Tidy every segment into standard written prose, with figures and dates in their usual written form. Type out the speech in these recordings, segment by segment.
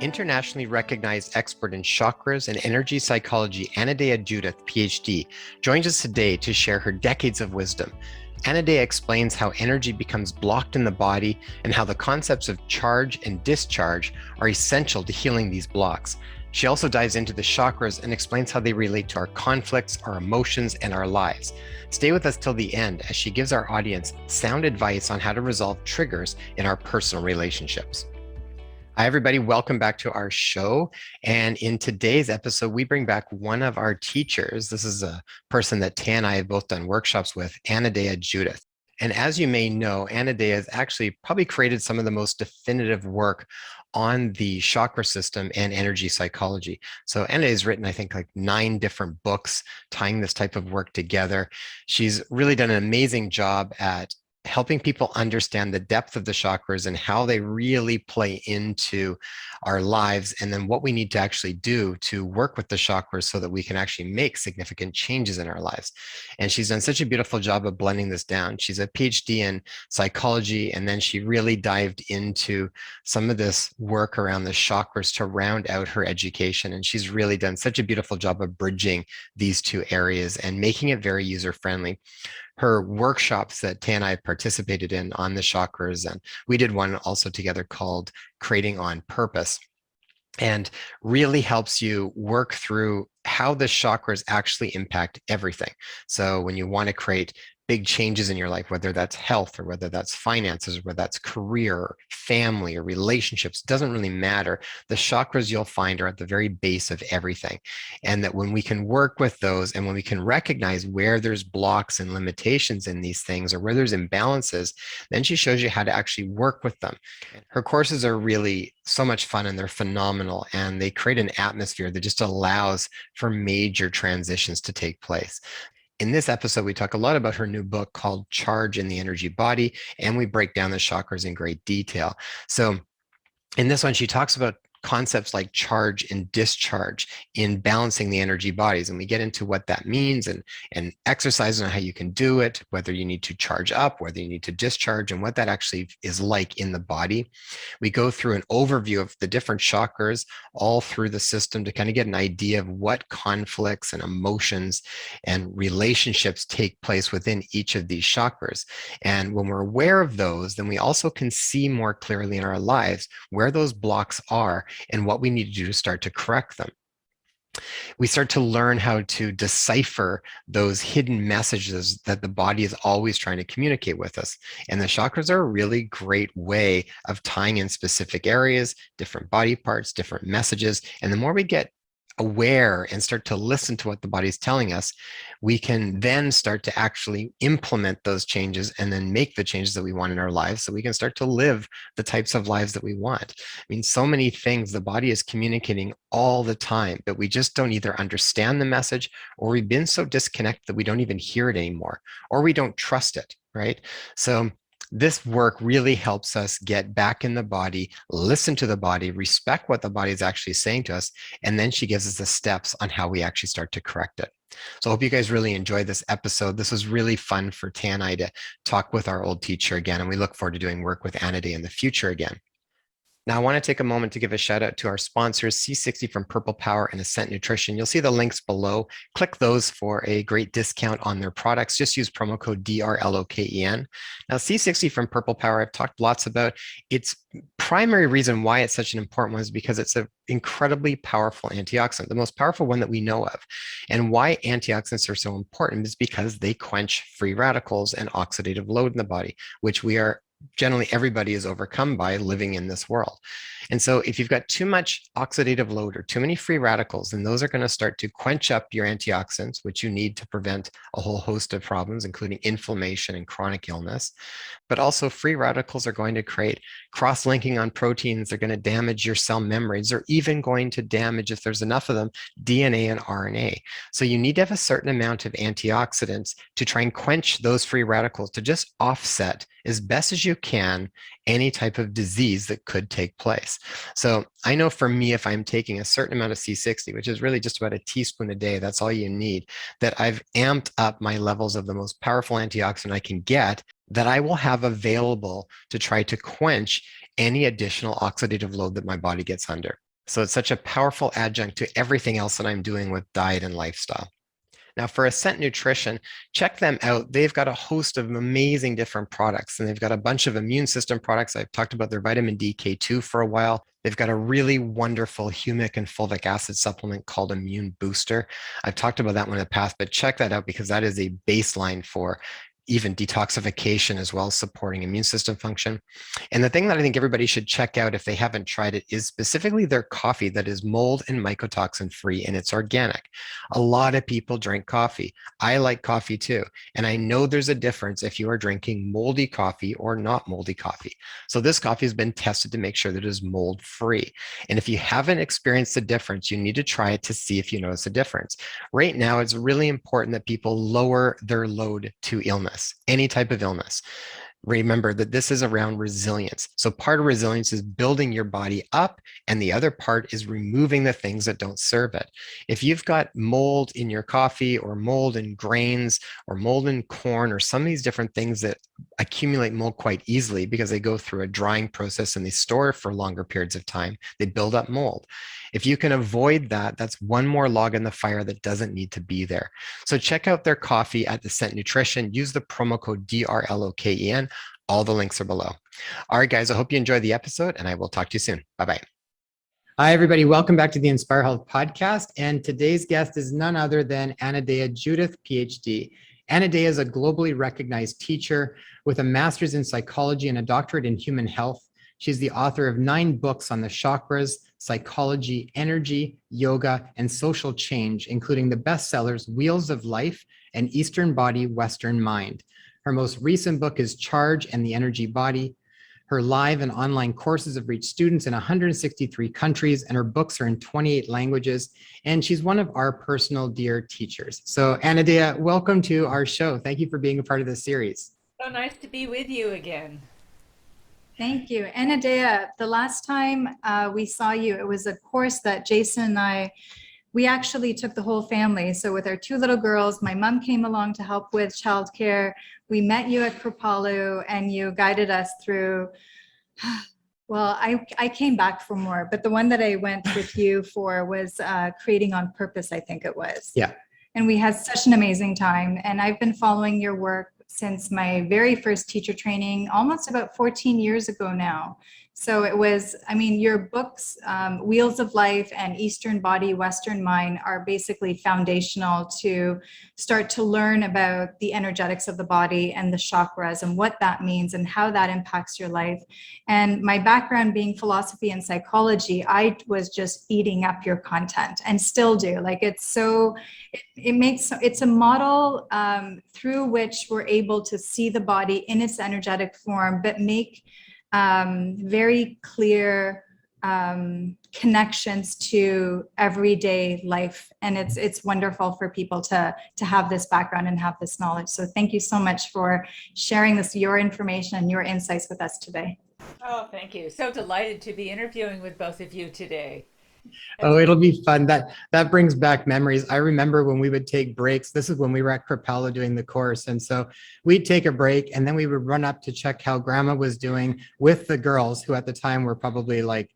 Internationally recognized expert in chakras and energy psychology, Anodea Judith PhD, joins us today to share her decades of wisdom. Anodea explains how energy becomes blocked in the body and how the concepts of charge and discharge are essential to healing these blocks. She also dives into the chakras and explains how they relate to our conflicts, our emotions, and our lives. Stay with us till the end as she gives our audience sound advice on how to resolve triggers in our personal relationships. Hi, everybody. Welcome back to our show. And in today's episode, we bring back one of our teachers. This is a person that Tan and I have both done workshops with, Anodea Judith. And as you may know, Anodea has actually probably created some of the most definitive work on the chakra system and energy psychology. So Anodea has written, I think, like 9 different books tying this type of work together. She's really done an amazing job at helping people understand the depth of the chakras and how they really play into our lives, and then what we need to actually do to work with the chakras so that we can actually make significant changes in our lives. And she's done such a beautiful job of blending this down. She's a PhD in psychology, and then she really dived into some of this work around the chakras to round out her education. And she's really done such a beautiful job of bridging these two areas and making it very user-friendly. Her workshops that Tan and I participated in on the chakras, and we did one also together called Creating on Purpose, and really helps you work through how the chakras actually impact everything. So when you want to create big changes in your life, whether that's health or whether that's finances, or whether that's career, or family, or relationships, doesn't really matter. The chakras you'll find are at the very base of everything. And that when we can work with those and when we can recognize where there's blocks and limitations in these things or where there's imbalances, then she shows you how to actually work with them. Her courses are really so much fun and they're phenomenal, and they create an atmosphere that just allows for major transitions to take place. In this episode, we talk a lot about her new book called Charge and the Energy Body, and we break down the chakras in great detail. So in this one, she talks about concepts like charge and discharge in balancing the energy bodies. And we get into what that means and exercises on how you can do it, whether you need to charge up, whether you need to discharge, and what that actually is like in the body. We go through an overview of the different chakras all through the system to kind of get an idea of what conflicts and emotions and relationships take place within each of these chakras. And when we're aware of those, then we also can see more clearly in our lives where those blocks are and what we need to do to start to correct them. We start to learn how to decipher those hidden messages that the body is always trying to communicate with us. And the chakras are a really great way of tying in specific areas, different body parts, different messages. And the more we get aware and start to listen to what the body's telling us, we can then start to actually implement those changes and then make the changes that we want in our lives so we can start to live the types of lives that we want. I mean, so many things the body is communicating all the time, but we just don't either understand the message, or we've been so disconnected that we don't even hear it anymore, or we don't trust it, right? So this work really helps us get back in the body, listen to the body, respect what the body is actually saying to us, and then she gives us the steps on how we actually start to correct it. So I hope you guys really enjoyed this episode. This was really fun for Tan and I to talk with our old teacher again, and we look forward to doing work with Anodea in the future again. Now, I want to take a moment to give a shout out to our sponsors, C60 from Purple Power and Ascent Nutrition. You'll see the links below. Click those for a great discount on their products. Just use promo code DRLOKEN. Now, C60 from Purple Power, I've talked lots about. Its primary reason why it's such an important one is because it's an incredibly powerful antioxidant, the most powerful one that we know of. And why antioxidants are so important is because they quench free radicals and oxidative load in the body, which generally everybody is overcome by living in this world. And so if you've got too much oxidative load or too many free radicals, then those are going to start to quench up your antioxidants, which you need to prevent a whole host of problems, including inflammation and chronic illness. But also free radicals are going to create cross-linking on proteins. They're going to damage your cell membranes. They're even going to damage, if there's enough of them, DNA and RNA. So you need to have a certain amount of antioxidants to try and quench those free radicals, to just offset as best as you can any type of disease that could take place. So I know for me, if I'm taking a certain amount of C60, which is really just about a teaspoon a day, that's all you need, that I've amped up my levels of the most powerful antioxidant I can get, that I will have available to try to quench any additional oxidative load that my body gets under. So it's such a powerful adjunct to everything else that I'm doing with diet and lifestyle. Now, for Ascent Nutrition, check them out. They've got a host of amazing different products, and they've got a bunch of immune system products. I've talked about their vitamin D K2 for a while. They've got a really wonderful humic and fulvic acid supplement called Immune Booster. I've talked about that one in the past, but check that out because that is a baseline for even detoxification as well as supporting immune system function. And the thing that I think everybody should check out if they haven't tried it is specifically their coffee that is mold and mycotoxin free and it's organic. A lot of people drink coffee. I like coffee too. And I know there's a difference if you are drinking moldy coffee or not moldy coffee. So this coffee has been tested to make sure that it is mold free. And if you haven't experienced the difference, you need to try it to see if you notice a difference. Right now, it's really important that people lower their load to illness, any type of illness. Remember that this is around resilience. So part of resilience is building your body up, and the other part is removing the things that don't serve it. If you've got mold in your coffee or mold in grains or mold in corn or some of these different things that accumulate mold quite easily because they go through a drying process and they store for longer periods of time, they build up mold. If you can avoid that, that's one more log in the fire that doesn't need to be there. So check out their coffee at Ascent Nutrition. Use the promo code DRLOKEN. All the links are below. All right, guys, I hope you enjoyed the episode and I will talk to you soon. Bye-bye. Hi, everybody. Welcome back to the Inspire Health podcast. And today's guest is none other than Anodea Judith PhD. Anodea is a globally recognized teacher with a master's in psychology and a doctorate in human health. She's the author of 9 books on the chakras, psychology, energy, yoga, and social change, including the bestsellers Wheels of Life and Eastern Body, Western Mind. Her most recent book is Charge and the Energy Body. Her live and online courses have reached students in 163 countries, and her books are in 28 languages. And she's one of our personal dear teachers. So Anodea, welcome to our show. Thank you for being a part of this series. So nice to be with you again. Thank you. Anodea, the last time we saw you, it was a course that Jason and we actually took the whole family. So with our 2 little girls, my mom came along to help with childcare. We met you at Kripalu and you guided us through, well, I came back for more, but the one that I went with you for was Creating on Purpose, I think it was. Yeah. And we had such an amazing time. And I've been following your work since my very first teacher training, almost about 14 years ago now. So it was, I mean, your books, Wheels of Life and Eastern Body, Western Mind are basically foundational to start to learn about the energetics of the body and the chakras and what that means and how that impacts your life. And my background being philosophy and psychology, I was just eating up your content and still do. Like it's so, it's a model through which we're able to see the body in its energetic form, but make very clear connections to everyday life. And it's wonderful for people to have this background and have this knowledge. So thank you so much for sharing your information and your insights with us today. Oh, thank you. So delighted to be interviewing with both of you today. Oh, it'll be fun. That brings back memories. I remember when we would take breaks. This is when we were at Kripalu doing the course. And so we'd take a break and then we would run up to check how grandma was doing with the girls who at the time were probably like,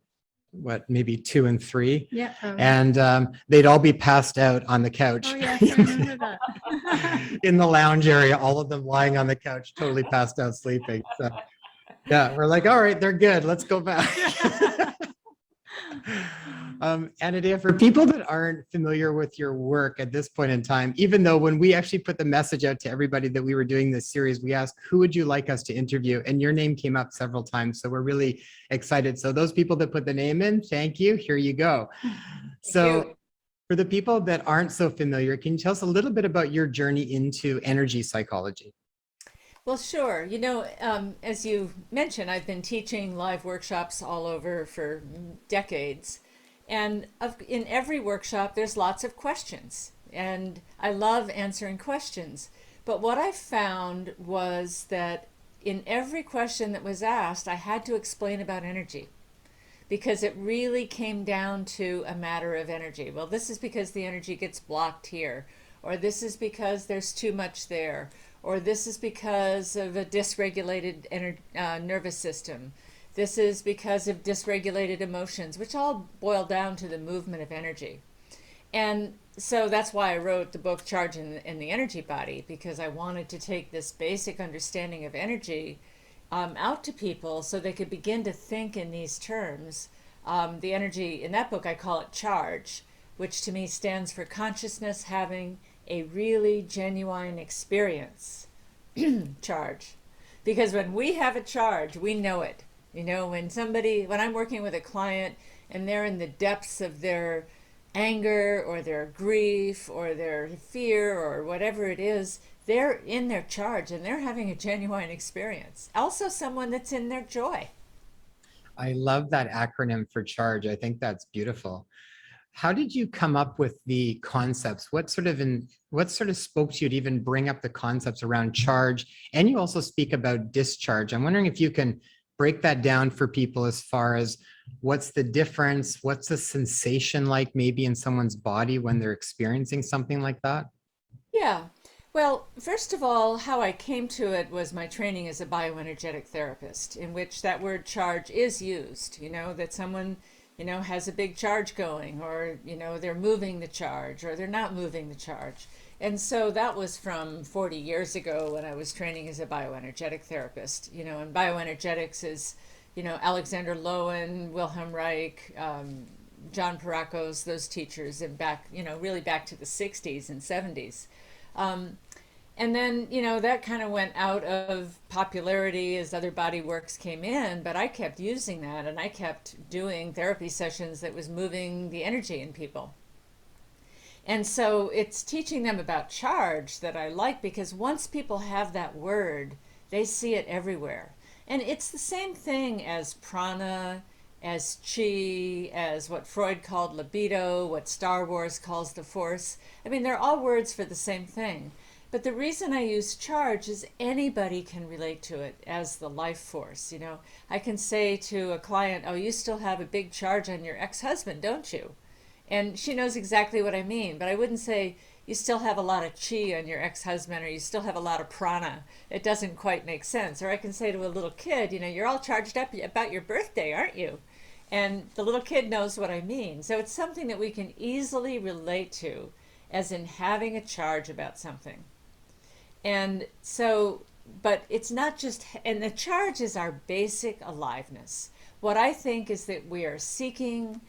maybe 2 and 3. Yeah. And they'd all be passed out on the couch. Oh, yes, I remember that. In the lounge area, all of them lying on the couch, totally passed out sleeping. So yeah, we're like, all right, they're good. Let's go back. Anodea, for people that aren't familiar with your work at this point in time, even though when we actually put the message out to everybody that we were doing this series, we asked, who would you like us to interview? And your name came up several times. So we're really excited. So those people that put the name in, thank you. Here you go. So for the people that aren't so familiar, can you tell us a little bit about your journey into energy psychology? Well, sure. You know, as you mentioned, I've been teaching live workshops all over for decades. And in every workshop, there's lots of questions. And I love answering questions. But what I found was that in every question that was asked, I had to explain about energy. Because it really came down to a matter of energy. Well, this is because the energy gets blocked here. Or this is because there's too much there. Or this is because of a dysregulated nervous system. This is because of dysregulated emotions, which all boil down to the movement of energy. And so that's why I wrote the book Charge in the Energy Body, because I wanted to take this basic understanding of energy out to people so they could begin to think in these terms. The energy in that book, I call it Charge, which to me stands for consciousness having a really genuine experience. Charge. Because when we have a charge, we know it. You know, when I'm working with a client and they're in the depths of their anger or their grief or their fear or whatever it is, they're in their charge and they're having a genuine experience. Also, someone that's in their joy. I love that acronym for charge. I think that's beautiful. How did you come up with the concepts? What sort of spoke to you to even bring up the concepts around charge? And you also speak about discharge. I'm wondering if you can break that down for people as far as what's the difference, what's the sensation like maybe in someone's body when they're experiencing something like that? Yeah. Well, first of all, how I came to it was my training as a bioenergetic therapist, in which that word charge is used, that someone, has a big charge going, or, they're moving the charge, or they're not moving the charge. And so that was from 40 years ago when I was training as a bioenergetic therapist, and bioenergetics is, Alexander Lowen, Wilhelm Reich, John Paracos, those teachers, and back, really back to the 60s and 70s. Um, and then, that kind of went out of popularity as other body works came in, but I kept using that and I kept doing therapy sessions that was moving the energy in people. And so it's teaching them about charge that I like, because once people have that word, they see it everywhere. And it's the same thing as prana, as chi, as what Freud called libido, what Star Wars calls the force. I mean, they're all words for the same thing. But the reason I use charge is anybody can relate to it as the life force. I can say to a client, oh, you still have a big charge on your ex-husband, don't you? And she knows exactly what I mean, but I wouldn't say you still have a lot of chi on your ex-husband, or you still have a lot of prana. It doesn't quite make sense. Or I can say to a little kid, you're all charged up about your birthday, aren't you? And the little kid knows what I mean. So it's something that we can easily relate to, as in having a charge about something. And so, but it's not just, and the charge is our basic aliveness. What I think is that we are seeking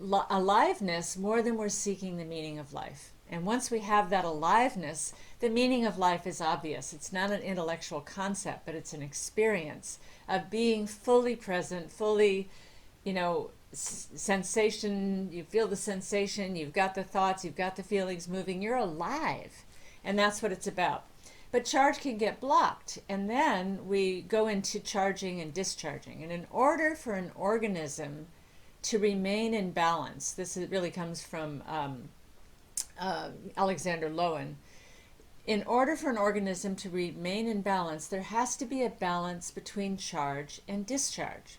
aliveness more than we're seeking the meaning of life. And once we have that aliveness, the meaning of life is obvious. It's not an intellectual concept, but it's an experience of being fully present, fully, sensation. You feel the sensation, you've got the thoughts, you've got the feelings moving, you're alive. And that's what it's about. But charge can get blocked, and then we go into charging and discharging. And in order for an organism to remain in balance, really comes from Alexander Lowen. In order for an organism to remain in balance, there has to be a balance between charge and discharge.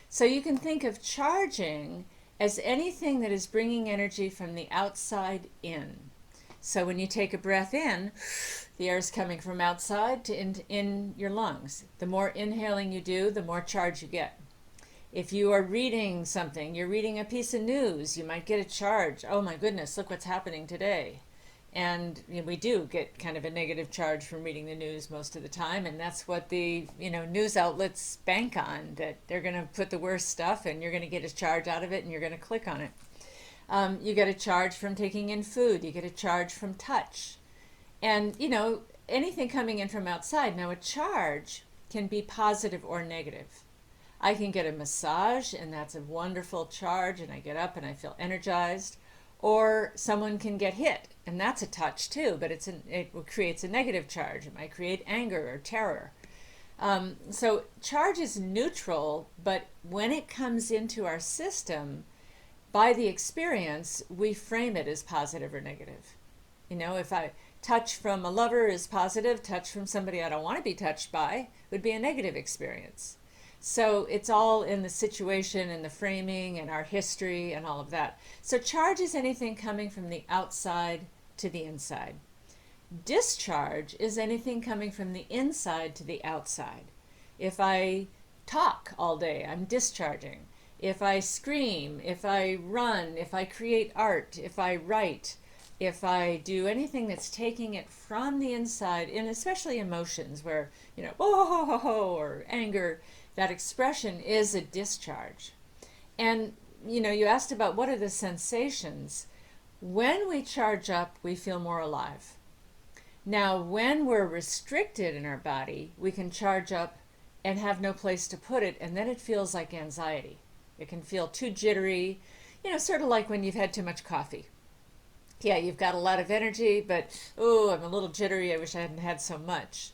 So you can think of charging as anything that is bringing energy from the outside in. So when you take a breath in, the air is coming from outside to in your lungs. The more inhaling you do, the more charge you get. If you are reading something, you're reading a piece of news, you might get a charge. Oh my goodness, look what's happening today. And we do get kind of a negative charge from reading the news most of the time, and that's what the news outlets bank on, that they're going to put the worst stuff and you're going to get a charge out of it and you're going to click on it. You get a charge from taking in food, you get a charge from touch. And anything coming in from outside. Now a charge can be positive or negative. I can get a massage and that's a wonderful charge and I get up and I feel energized. Or someone can get hit and that's a touch too, but it creates a negative charge. It might create anger or terror. So charge is neutral, but when it comes into our system, by the experience, we frame it as positive or negative. If I touch from a lover is positive, touch from somebody I don't want to be touched by would be a negative experience. So it's all in the situation and the framing and our history and all of that. So charge is anything coming from the outside to the inside. Discharge is anything coming from the inside to the outside. If I talk all day, I'm discharging. If I scream, if I run, if I create art, if I write, if I do anything that's taking it from the inside, and especially emotions where, oh, or anger, that expression is a discharge. And, you asked about what are the sensations. When we charge up, we feel more alive. Now, when we're restricted in our body, we can charge up and have no place to put it, and then it feels like anxiety. It can feel too jittery, sort of like when you've had too much coffee. Yeah, you've got a lot of energy, but oh, I'm a little jittery. I wish I hadn't had so much.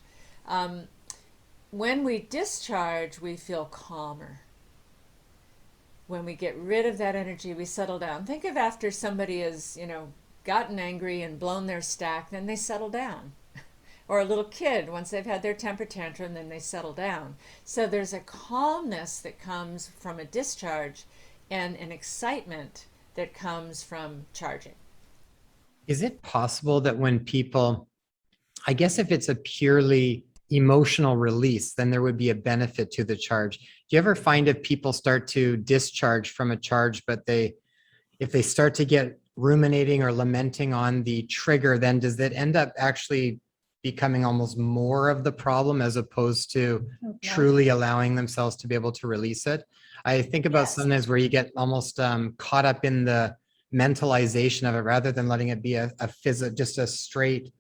When we discharge, we feel calmer. When we get rid of that energy, we settle down. Think of after somebody has, gotten angry and blown their stack, then they settle down. Or a little kid, once they've had their temper tantrum, then they settle down. So there's a calmness that comes from a discharge and an excitement that comes from charging. Is it possible that when people, I guess if it's a purely emotional release, then there would be a benefit to the charge. Do you ever find if people start to discharge from a charge, but if they start to get ruminating or lamenting on the trigger, then does that end up actually becoming almost more of the problem as opposed to truly allowing themselves to be able to release it? I think about sometimes where you get almost caught up in the mentalization of it rather than letting it be a just a straight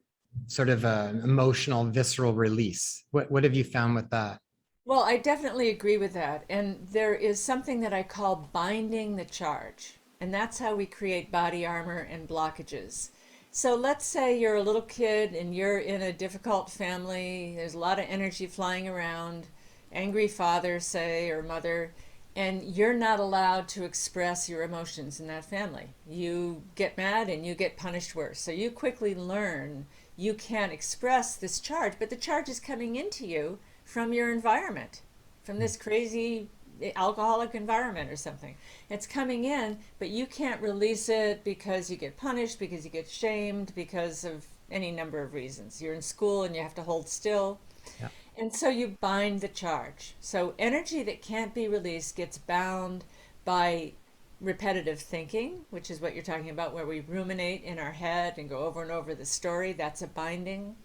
sort of emotional, visceral release. What have you found with that? Well, I definitely agree with that. And there is something that I call binding the charge. And that's how we create body armor and blockages. So let's say you're a little kid and you're in a difficult family. There's a lot of energy flying around, angry father, say, or mother, and you're not allowed to express your emotions in that family. You get mad and you get punished worse. So you quickly learn you can't express this charge, but the charge is coming into you from your environment, from this crazy alcoholic environment or something. It's coming in, but you can't release it because you get punished, because you get shamed, because of any number of reasons. You're in school and you have to hold still. Yeah. And so you bind the charge. So energy that can't be released gets bound by repetitive thinking, which is what you're talking about, where we ruminate in our head and go over and over the story. That's a binding.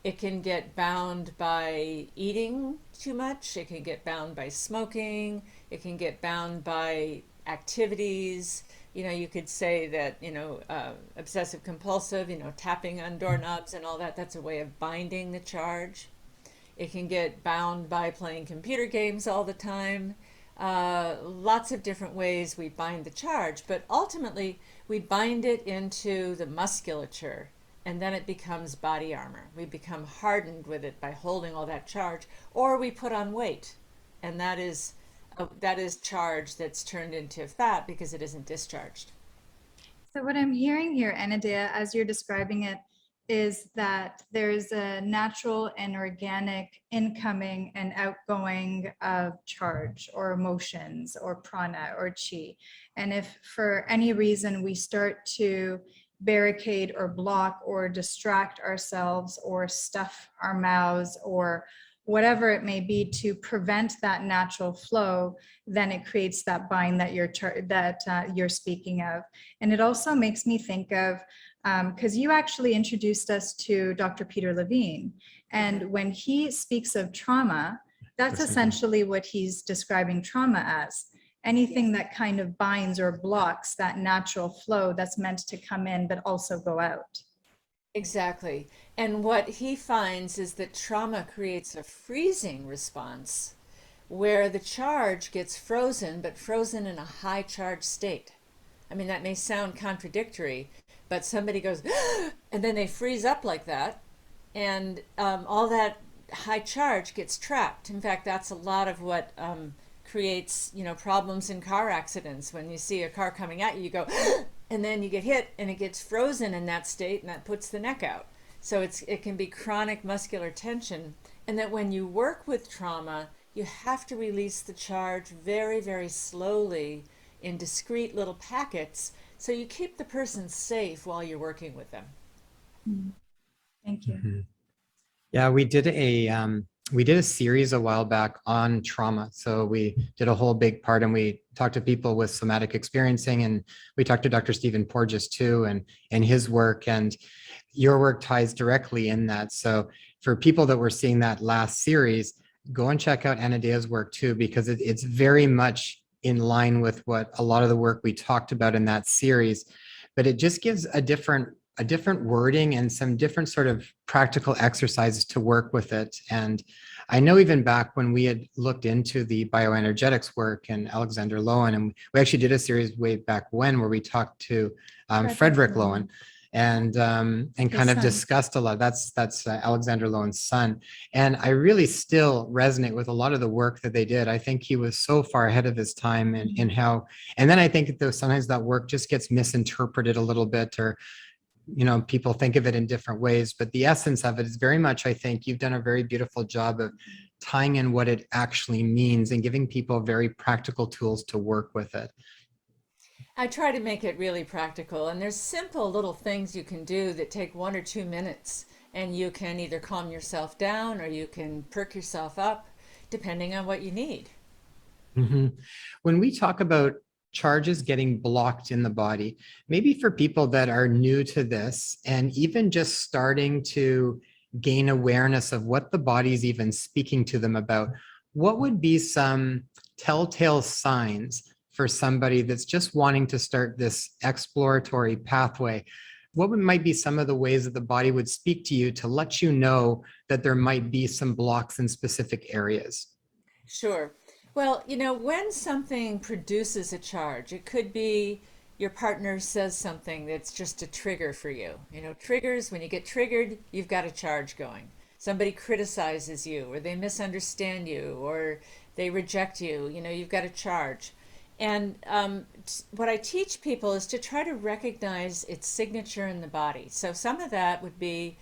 It can get bound by eating too much. It can get bound by smoking. It can get bound by activities. You could say that, obsessive compulsive, tapping on doorknobs and all that, that's a way of binding the charge. It can get bound by playing computer games all the time. Lots of different ways we bind the charge, but ultimately we bind it into the musculature, and then it becomes body armor. We become hardened with it by holding all that charge, or we put on weight, and that is charge that's turned into fat because it isn't discharged. So what I'm hearing here, Anodea, as you're describing it, is that there's a natural and organic incoming and outgoing of charge or emotions or prana or chi. And if for any reason we start to barricade or block or distract ourselves or stuff our mouths or whatever it may be to prevent that natural flow, then it creates that bind that you're speaking of. And it also makes me think of, because you actually introduced us to Dr. Peter Levine, and when he speaks of trauma, that's essentially what he's describing trauma as. Anything that kind of binds or blocks that natural flow that's meant to come in but also go out. Exactly. And what he finds is that trauma creates a freezing response where the charge gets frozen, but frozen in a high charge state. I mean, that may sound contradictory, but somebody goes, and then they freeze up like that, and all that high charge gets trapped. In fact, that's a lot of what creates, problems in car accidents. When you see a car coming at you, you go, and then you get hit, and it gets frozen in that state, and that puts the neck out. So it can be chronic muscular tension, and that when you work with trauma, you have to release the charge very, very slowly in discrete little packets, so you keep the person safe while you're working with them. Thank you. Yeah, we did we did a series a while back on trauma. So we did a whole big part, and we talked to people with somatic experiencing, and we talked to Dr. Stephen Porges too, and his work, and your work ties directly in that. So for people that were seeing that last series, go and check out Anodea's work too, because it's very much in line with what a lot of the work we talked about in that series, but it just gives a different wording and some different sort of practical exercises to work with it. And I know even back when we had looked into the bioenergetics work and Alexander Lowen, and we actually did a series way back when where we talked to Frederick Lowen and kind of discussed a lot. That's Alexander Lowen's son, and I really still resonate with a lot of the work that they did. I think he was so far ahead of his time in how, and then I think though sometimes that work just gets misinterpreted a little bit, or people think of it in different ways, but the essence of it is very much, I think you've done a very beautiful job of tying in what it actually means and giving people very practical tools to work with it. I try to make it really practical, and there's simple little things you can do that take 1 or 2 minutes, and you can either calm yourself down or you can perk yourself up, depending on what you need. Mm-hmm. When we talk about charges getting blocked in the body, maybe for people that are new to this and even just starting to gain awareness of what the body's even speaking to them about, what would be some telltale signs for somebody that's just wanting to start this exploratory pathway? What might be some of the ways that the body would speak to you to let you know that there might be some blocks in specific areas? Sure. Well, when something produces a charge, it could be your partner says something that's just a trigger for you. Triggers, when you get triggered, you've got a charge going. Somebody criticizes you, or they misunderstand you, or they reject you, you've got a charge. And what I teach people is to try to recognize its signature in the body. So some of that would be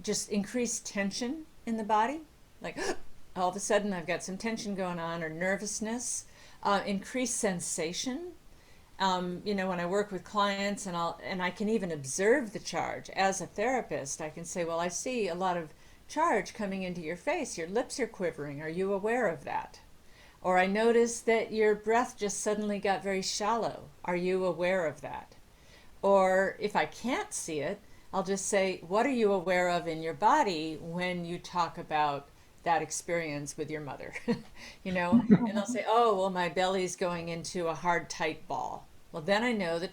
just increased tension in the body, like all of a sudden I've got some tension going on, or nervousness, increased sensation. When I work with clients, and I can even observe the charge as a therapist, I can say, well, I see a lot of charge coming into your face. Your lips are quivering. Are you aware of that? Or I notice that your breath just suddenly got very shallow. Are you aware of that? Or if I can't see it, I'll just say, what are you aware of in your body when you talk about that experience with your mother? And they'll say, oh, well, my belly's going into a hard, tight ball. Well, then I know the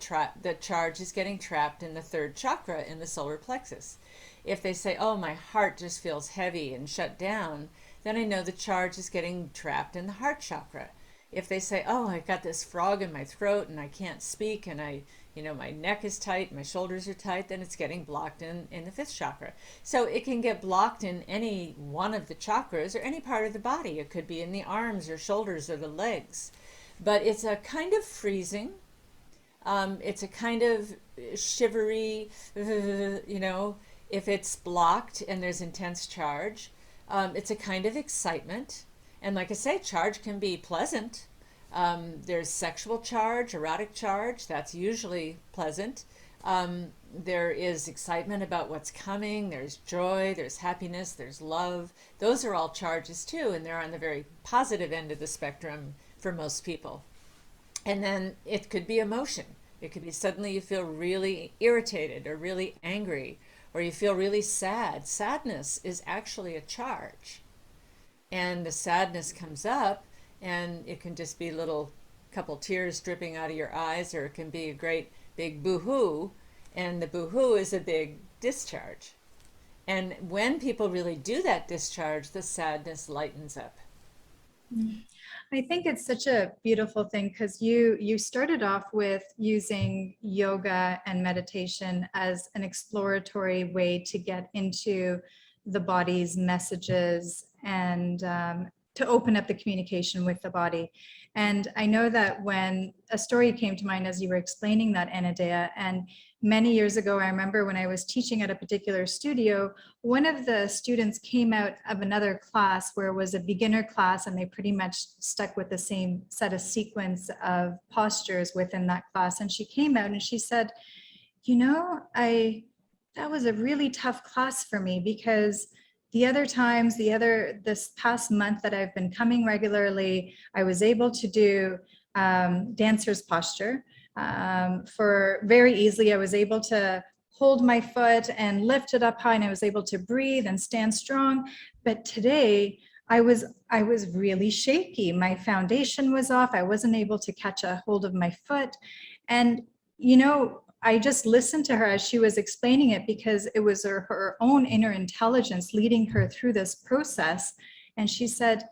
charge is getting trapped in the third chakra in the solar plexus. If they say, oh, my heart just feels heavy and shut down, then I know the charge is getting trapped in the heart chakra. If they say, oh, I got this frog in my throat and I can't speak, and my neck is tight, my shoulders are tight, then it's getting blocked in the fifth chakra. So it can get blocked in any one of the chakras or any part of the body. It could be in the arms or shoulders or the legs. But it's a kind of freezing. It's a kind of shivery, if it's blocked and there's intense charge. It's a kind of excitement. And like I say, charge can be pleasant. There's sexual charge, erotic charge. That's usually pleasant. There is excitement about what's coming. There's joy, there's happiness, there's love. Those are all charges too, and they're on the very positive end of the spectrum for most people. And then it could be emotion. It could be suddenly you feel really irritated or really angry, or you feel really sad. Sadness is actually a charge. And the sadness comes up, and it can just be little couple tears dripping out of your eyes, or it can be a great big boo-hoo, and the boo-hoo is a big discharge. And when people really do that discharge, the sadness lightens up. I think it's such a beautiful thing, because you started off with using yoga and meditation as an exploratory way to get into the body's messages and to open up the communication with the body. And I know that when a story came to mind as you were explaining that, Anodea, and many years ago, I remember when I was teaching at a particular studio, one of the students came out of another class where it was a beginner class, and they pretty much stuck with the same set of sequence of postures within that class. And she came out and she said, that was a really tough class for me, because the other times, this past month that I've been coming regularly, I was able to do dancer's posture for very easily. I was able to hold my foot and lift it up high, and I was able to breathe and stand strong. But today I was really shaky. My foundation was off. I wasn't able to catch a hold of my foot. And, you know, I just listened to her as she was explaining it, because it was her own inner intelligence leading her through this process. And she said,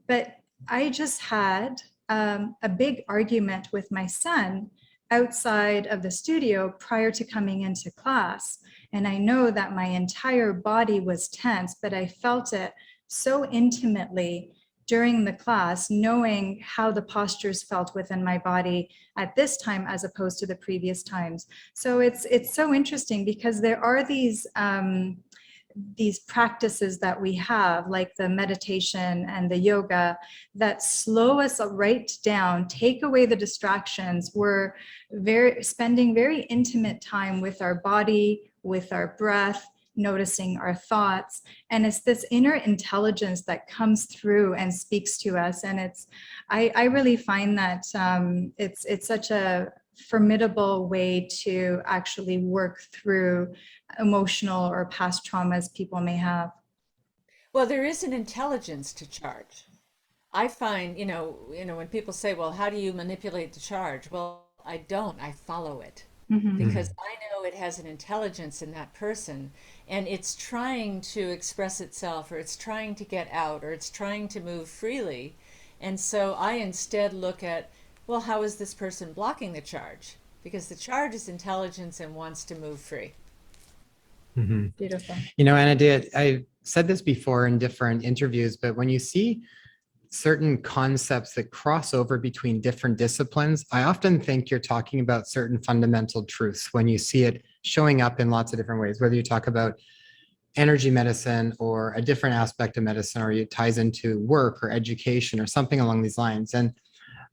but I just had a big argument with my son outside of the studio prior to coming into class. And I know that my entire body was tense, but I felt it so intimately during the class, knowing how the postures felt within my body at this time as opposed to the previous times. So it's so interesting, because there are these practices that we have, like the meditation and the yoga, that slow us right down, take away the distractions. We're spending very intimate time with our body, with our breath, noticing our thoughts. And it's this inner intelligence that comes through and speaks to us. And I really find that it's such a formidable way to actually work through emotional or past traumas people may have. Well, there is an intelligence to charge. I find, when people say, well, how do you manipulate the charge? Well, I don't. I follow it Mhm. because I know it has an intelligence in that person, and it's trying to express itself, or it's trying to get out, or it's trying to move freely. And so I instead look at, well, how is this person blocking the charge? Because the charge is intelligence and wants to move free. Mhm. Beautiful. You know, Anodea, I said this before in different interviews, but when you see certain concepts that cross over between different disciplines, I often think you're talking about certain fundamental truths when you see it showing up in lots of different ways, whether you talk about energy medicine or a different aspect of medicine, or it ties into work or education or something along these lines. And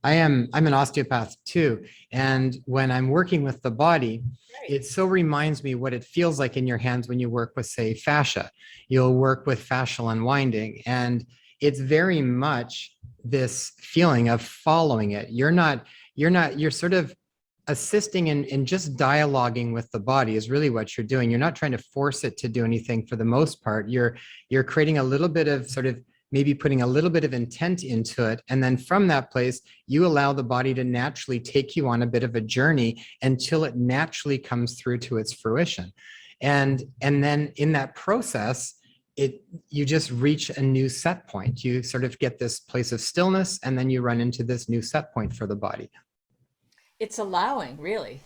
I'm an osteopath too. And when I'm working with the body, Right. it so reminds me what it feels like in your hands when you work with, say, fascia. You'll work with fascial unwinding, and it's very much this feeling of following it. You're sort of assisting in just dialoguing with the body is really what you're doing. You're not trying to force it to do anything for the most part. You're creating a little bit of sort of maybe putting a little bit of intent into it. And then from that place, you allow the body to naturally take you on a bit of a journey until it naturally comes through to its fruition. And then in that process, you just reach a new set point. You sort of get this place of stillness, and then you run into this new set point for the body. It's allowing, really.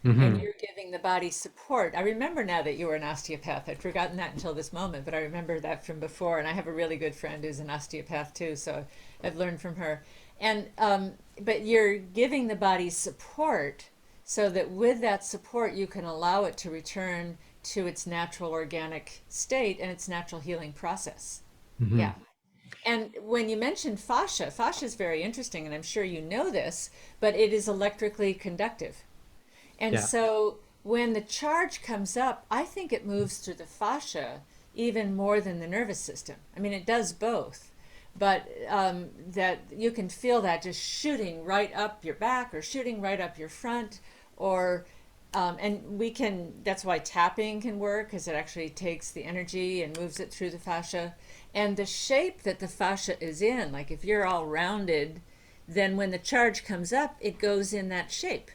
And Mm-hmm. you're giving the body support. I remember now that you were an osteopath. I'd forgotten that until this moment, but I remember that from before. And I have a really good friend who's an osteopath too, so I've learned from her. And but you're giving the body support so that with that support you can allow it to return to its natural organic state and its natural healing process. Mm-hmm. Yeah. And when you mentioned fascia, fascia is very interesting, and I'm sure you know this, but it is electrically conductive. And Yeah. so when the charge comes up, I think it moves through the fascia even more than the nervous system. I mean, it does both, but that you can feel that just shooting right up your back or shooting right up your front, or and we can. That's why tapping can work, because it actually takes the energy and moves it through the fascia, and the shape that the fascia is in. Like if you're all rounded, then when the charge comes up, it goes in that shape,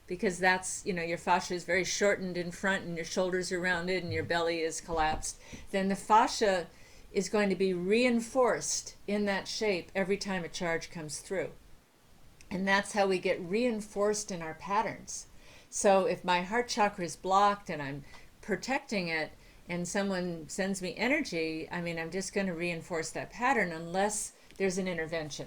because that's, your fascia is very shortened in front and your shoulders are rounded and your belly is collapsed. Then the fascia is going to be reinforced in that shape every time a charge comes through. And that's how we get reinforced in our patterns. So if my heart chakra is blocked and I'm protecting it, and someone sends me energy, I mean, I'm just going to reinforce that pattern unless there's an intervention.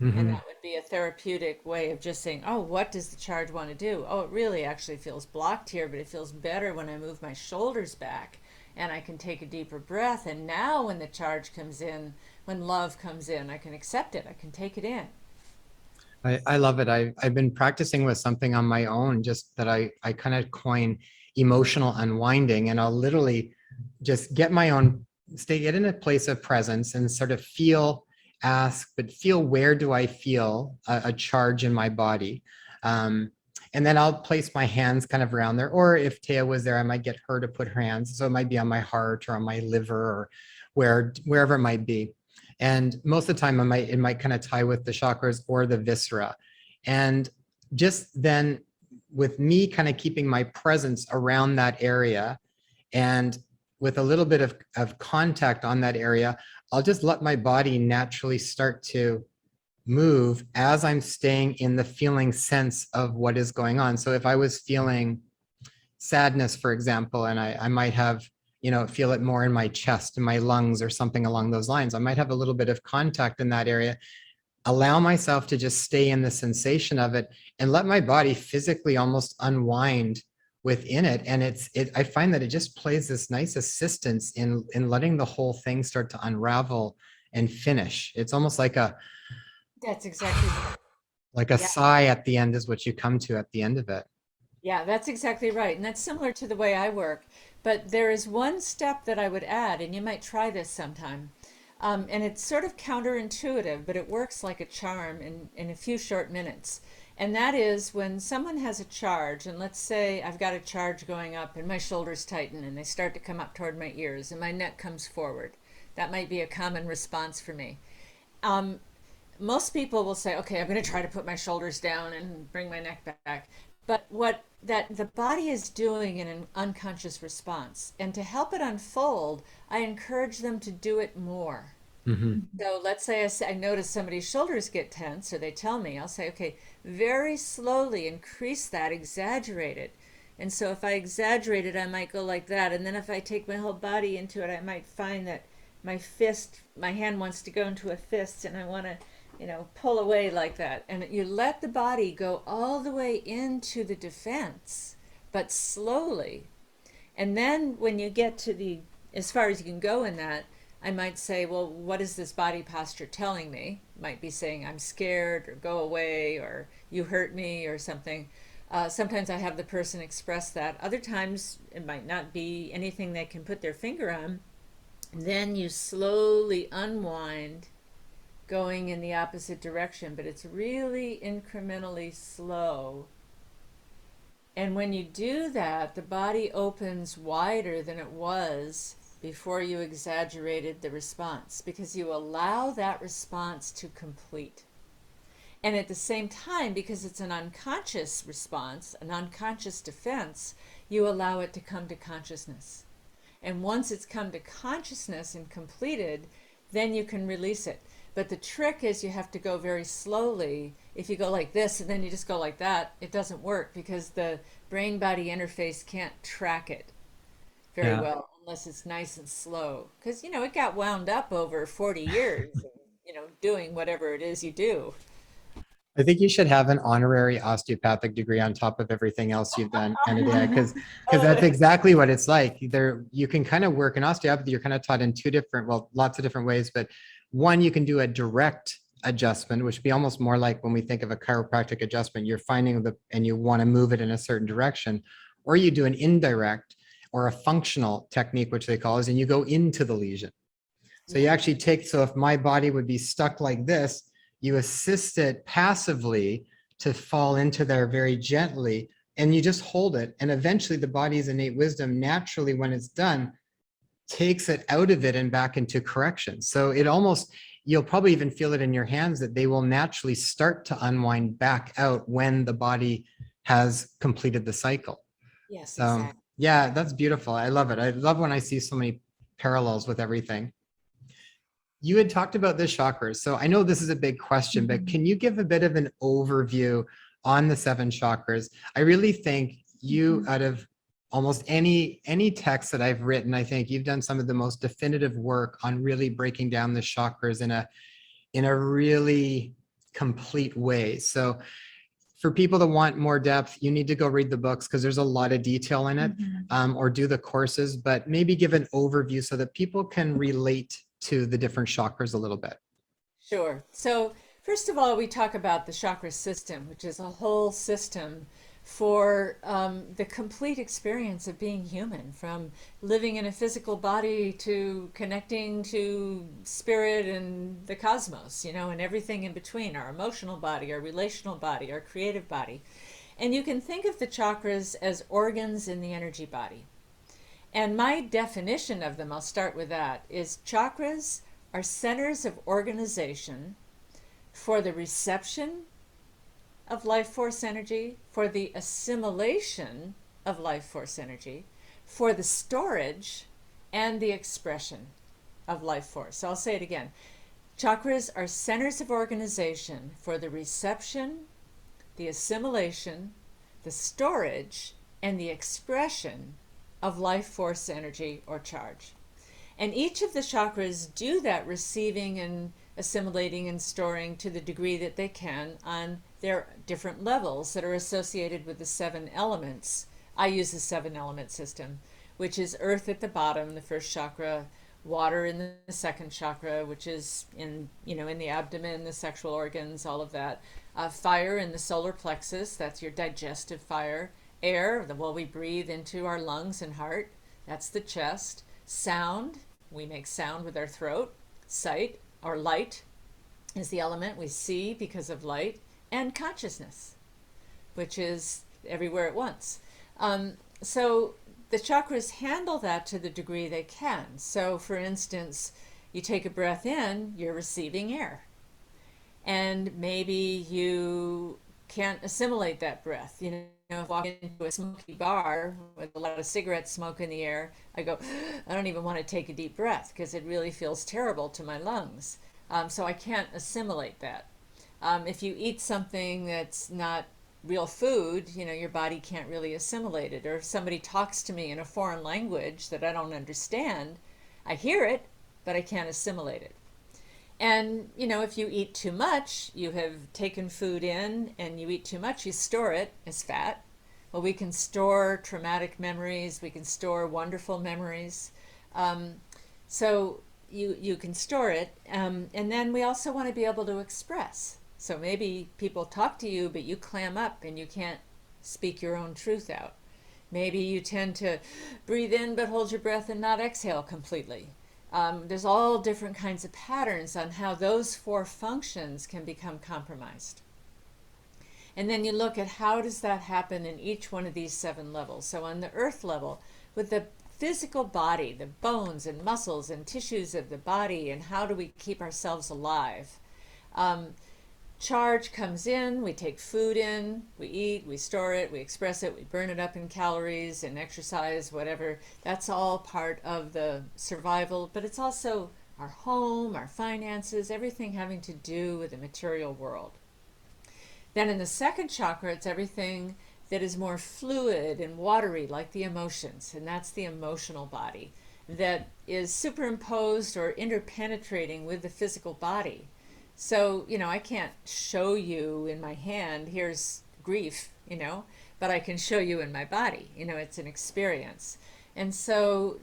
And Mm-hmm. that would be a therapeutic way of just saying, oh, what does the charge want to do? Oh, it really actually feels blocked here, but it feels better when I move my shoulders back and I can take a deeper breath. And now when the charge comes in, when love comes in, I can accept it. I can take it in. I love it. I've been practicing with something on my own, just that I kind of coin emotional unwinding, and I'll literally just get my own get in a place of presence and sort of feel where do I feel a charge in my body. And then I'll place my hands kind of around there. Or if Taya was there, I might get her to put her hands. So it might be on my heart or on my liver or wherever it might be. And most of the time it might kind of tie with the chakras or the viscera. And just then with me kind of keeping my presence around that area and with a little bit of contact on that area, I'll just let my body naturally start to move as I'm staying in the feeling sense of what is going on. So if I was feeling sadness, for example, and I might have, feel it more in my chest and my lungs or something along those lines, I might have a little bit of contact in that area, allow myself to just stay in the sensation of it and let my body physically almost unwind within it. And I find that it just plays this nice assistance in letting the whole thing start to unravel and finish. It's almost like That's exactly right. like a sigh at the end is what you come to at the end of it. Yeah, that's exactly right. And that's similar to the way I work. But there is one step that I would add, and you might try this sometime. And it's sort of counterintuitive, but it works like a charm in a few short minutes. And that is when someone has a charge, and let's say I've got a charge going up and my shoulders tighten and they start to come up toward my ears and my neck comes forward. That might be a common response for me. Most people will say, okay, I'm going to try to put my shoulders down and bring my neck back. But what that the body is doing in an unconscious response. And to help it unfold, I encourage them to do it more. Mm-hmm. So let's say I notice somebody's shoulders get tense, or they tell me, I'll say, okay, very slowly increase that, exaggerate it. And so if I exaggerate it, I might go like that. And then if I take my whole body into it, I might find that my hand wants to go into a fist and I want to, pull away like that. And you let the body go all the way into the defense, but slowly. And then when you get to as far as you can go in that, I might say, well, what is this body posture telling me? Might be saying, I'm scared, or go away, or you hurt me, or something. Sometimes I have the person express that. Other times it might not be anything they can put their finger on. Then you slowly unwind, going in the opposite direction, but it's really incrementally slow. And when you do that, the body opens wider than it was before you exaggerated the response, because you allow that response to complete. And at the same time, because it's an unconscious response, an unconscious defense, you allow it to come to consciousness. And once it's come to consciousness and completed, then you can release it. But the trick is you have to go very slowly. If you go like this and then you just go like that, it doesn't work because the brain-body interface can't track it very well unless it's nice and slow. Because, it got wound up over 40 years, doing whatever it is you do. I think you should have an honorary osteopathic degree on top of everything else you've done, Anodea, because that's exactly what it's like. You can kind of work in osteopathy. You're kind of taught in lots of different ways, but one, you can do a direct adjustment, which would be almost more like when we think of a chiropractic adjustment, you're finding and you want to move it in a certain direction, or you do an indirect or a functional technique, which they call is, and you go into the lesion. So you actually so if my body would be stuck like this, you assist it passively to fall into there very gently, and you just hold it. And eventually the body's innate wisdom naturally, when it's done, takes it out of it and back into correction. So you'll probably even feel it in your hands that they will naturally start to unwind back out when the body has completed the cycle. Yes, So exactly. yeah, that's beautiful. I love it. I love when I see so many parallels with everything. You had talked about the chakras. So I know this is a big question, but can you give a bit of an overview on the 7 chakras? I really think you, out of almost any text that I've written, I think you've done some of the most definitive work on really breaking down the chakras in a really complete way. So for people that want more depth, you need to go read the books because there's a lot of detail in it, or do the courses, but maybe give an overview so that people can relate to the different chakras a little bit. Sure. So first of all, we talk about the chakra system, which is a whole system for the complete experience of being human, from living in a physical body to connecting to spirit and the cosmos, and everything in between, our emotional body, our relational body, our creative body. And you can think of the chakras as organs in the energy body. And my definition of them, I'll start with that, is chakras are centers of organization for the reception of life force energy, for the assimilation of life force energy, for the storage and the expression of life force. So I'll say it again. Chakras are centers of organization for the reception, the assimilation, the storage, and the expression of life force energy or charge. And each of the chakras do that receiving and assimilating and storing to the degree that they can on their different levels that are associated with the 7 elements. I use the 7 element system, which is earth at the bottom, the first chakra, water in the second chakra, which is in the abdomen, the sexual organs, all of that. Fire in the solar plexus, that's your digestive fire. Air, we breathe into our lungs and heart, that's the chest. Sound, we make sound with our throat. Sight, or light, is the element we see because of light. And consciousness, which is everywhere at once. So the chakras handle that to the degree they can. So for instance, you take a breath in, you're receiving air. And maybe you can't assimilate that breath. If I walk into a smoky bar with a lot of cigarette smoke in the air, I go, I don't even want to take a deep breath because it really feels terrible to my lungs. So I can't assimilate that. If you eat something that's not real food, your body can't really assimilate it. Or if somebody talks to me in a foreign language that I don't understand, I hear it, but I can't assimilate it. And, if you eat too much, you have taken food in and you eat too much, you store it as fat. Well, we can store traumatic memories, we can store wonderful memories. So you can store it. And then we also want to be able to express. So maybe people talk to you, but you clam up and you can't speak your own truth out. Maybe you tend to breathe in but hold your breath and not exhale completely. There's all different kinds of patterns on how those 4 functions can become compromised. And then you look at how does that happen in each one of these 7 levels. So on the earth level, with the physical body, the bones and muscles and tissues of the body, and how do we keep ourselves alive? Charge comes in, we take food in, we eat, we store it, we express it, we burn it up in calories and exercise, whatever. That's all part of the survival, but it's also our home, our finances, everything having to do with the material world. Then in the second chakra, it's everything that is more fluid and watery, like the emotions, and that's the emotional body that is superimposed or interpenetrating with the physical body. So, I can't show you in my hand, here's grief, but I can show you in my body. It's an experience. And so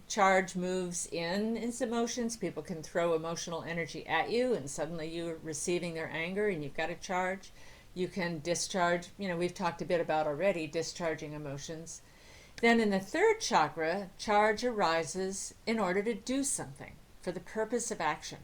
charge moves in its emotions. People can throw emotional energy at you and suddenly you're receiving their anger and you've got a charge. You can discharge, we've talked a bit about already, discharging emotions. Then in the third chakra, charge arises in order to do something for the purpose of action.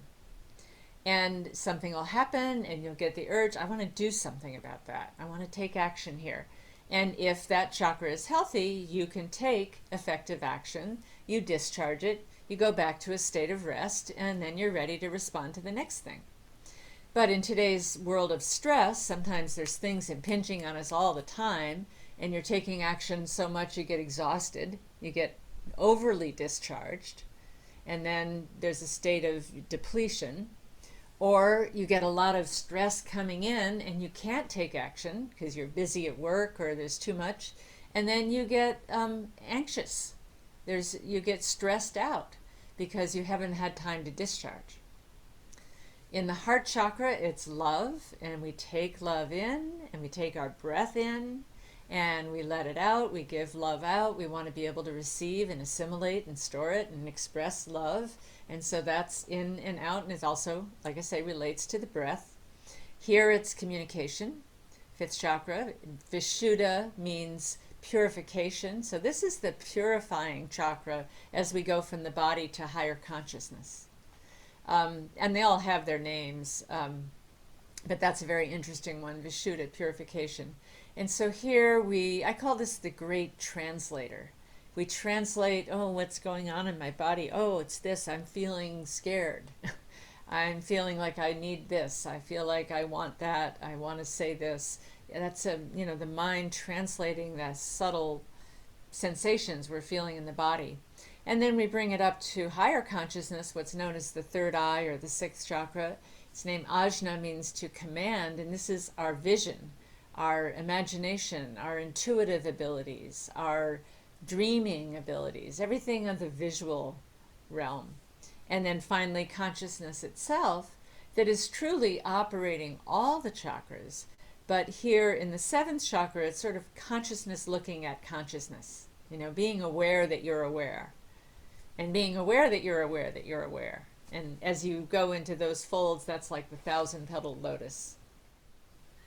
And something will happen and you'll get the urge, I want to do something about that. I want to take action here. And if that chakra is healthy, you can take effective action, you discharge it, you go back to a state of rest, and then you're ready to respond to the next thing. But in today's world of stress, sometimes there's things impinging on us all the time, and you're taking action so much you get exhausted, you get overly discharged, and then there's a state of depletion. Or you get a lot of stress coming in and you can't take action because you're busy at work or there's too much. And then you get anxious. You get stressed out because you haven't had time to discharge. In the heart chakra, it's love, and we take love in and we take our breath in and we let it out. We give love out. We want to be able to receive and assimilate and store it and express love. And so that's in and out, and it also, like I say, relates to the breath. Here it's communication. fifth chakra. Vishuddha means purification. So this is the purifying chakra as we go from the body to higher consciousness. And they all have their names, but that's a very interesting one, Vishuddha, purification. And so here I call this the great translator. We translate, oh, what's going on in my body? Oh, it's this, I'm feeling scared. I'm feeling like I need this. I feel like I want that. I want to say this. That's the mind translating the subtle sensations we're feeling in the body. And then we bring it up to higher consciousness, what's known as the third eye or the sixth chakra. Its name Ajna means to command, and this is our vision, our imagination, our intuitive abilities, our dreaming abilities, everything of the visual realm. And then finally, consciousness itself, that is truly operating all the chakras. But here in the seventh chakra, it's sort of consciousness looking at consciousness, being aware that you're aware, and being aware that you're aware that you're aware. And as you go into those folds, that's like the 1,000-petaled lotus.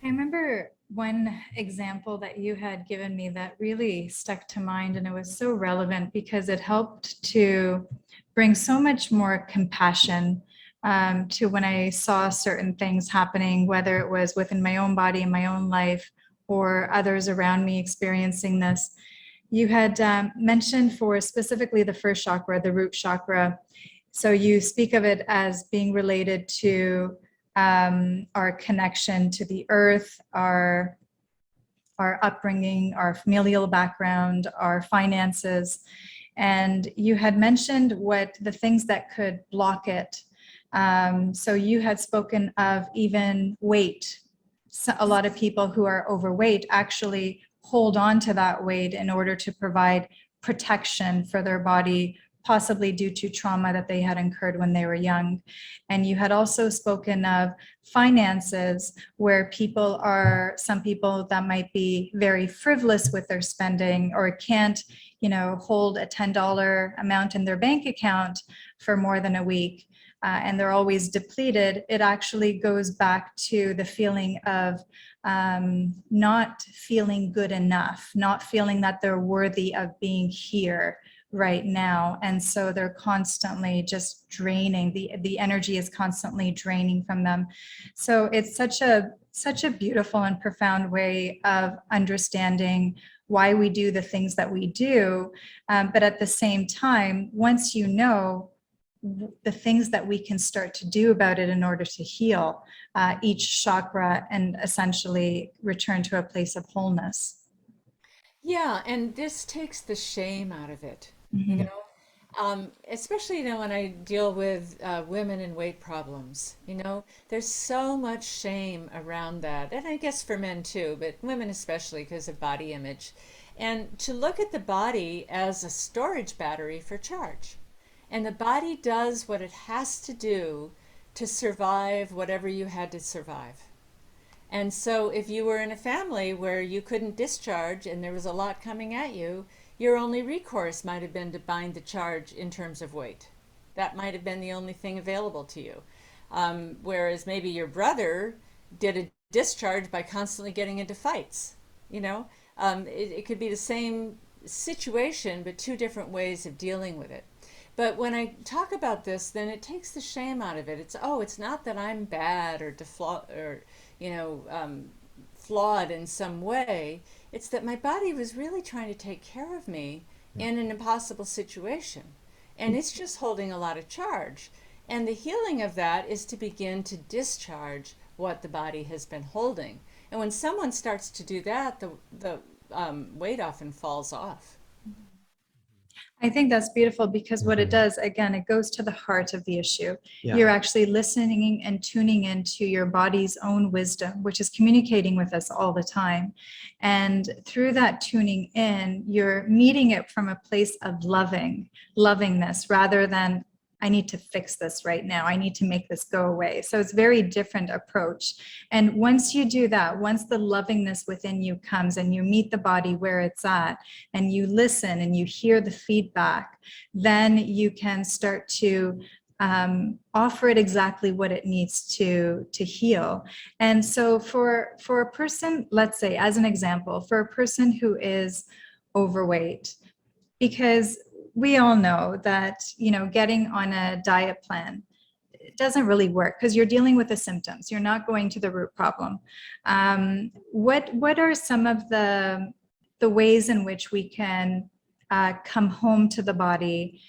I remember one example that you had given me that really stuck to mind, and it was so relevant because it helped to bring so much more compassion to when I saw certain things happening, whether it was within my own body in my own life or others around me experiencing this. You had mentioned for specifically the first chakra, the root chakra. So you speak of it as being related to our connection to the earth, our upbringing, our familial background, our finances. And you had mentioned what the things that could block it. So you had spoken of even weight. So a lot of people who are overweight actually hold on to that weight in order to provide protection for their body, possibly due to trauma that they had incurred when they were young. And you had also spoken of finances, where some people that might be very frivolous with their spending or can't, hold a $10 amount in their bank account for more than a week. And they're always depleted. It actually goes back to the feeling of not feeling good enough, not feeling that they're worthy of being here right now. And so they're constantly just draining. The energy is constantly draining from them. So it's such a beautiful and profound way of understanding why we do the things that we do. But at the same time, once you know the things that we can start to do about it in order to heal each chakra and essentially return to a place of wholeness. Yeah, and this takes the shame out of it, Mhm. especially, when I deal with women and weight problems, there's so much shame around that. And I guess for men too, but women especially because of body image. And to look at the body as a storage battery for charge. And the body does what it has to do to survive whatever you had to survive. And so if you were in a family where you couldn't discharge and there was a lot coming at you, your only recourse might have been to bind the charge in terms of weight. That might have been the only thing available to you. Whereas maybe your brother did a discharge by constantly getting into fights. It could be the same situation, but two different ways of dealing with it. But when I talk about this, then it takes the shame out of it. It's not that I'm bad or flawed in some way. It's that my body was really trying to take care of me in an impossible situation. And it's just holding a lot of charge. And the healing of that is to begin to discharge what the body has been holding. And when someone starts to do that, the weight often falls off. I think that's beautiful because what it does, again, it goes to the heart of the issue. Yeah. You're actually listening and tuning into your body's own wisdom, which is communicating with us all the time. And through that tuning in, you're meeting it from a place of lovingness, rather than, I need to fix this right now. I need to make this go away. So it's a very different approach. And once you do that, once the lovingness within you comes and you meet the body where it's at and you listen and you hear the feedback, then you can start to offer it exactly what it needs to heal. And so for a person, let's say as an example, for a person who is overweight, because we all know that, you know, getting on a diet plan, it doesn't really work because you're dealing with the symptoms. You're not going to the root problem. What are some of the ways in which we can come home to the body,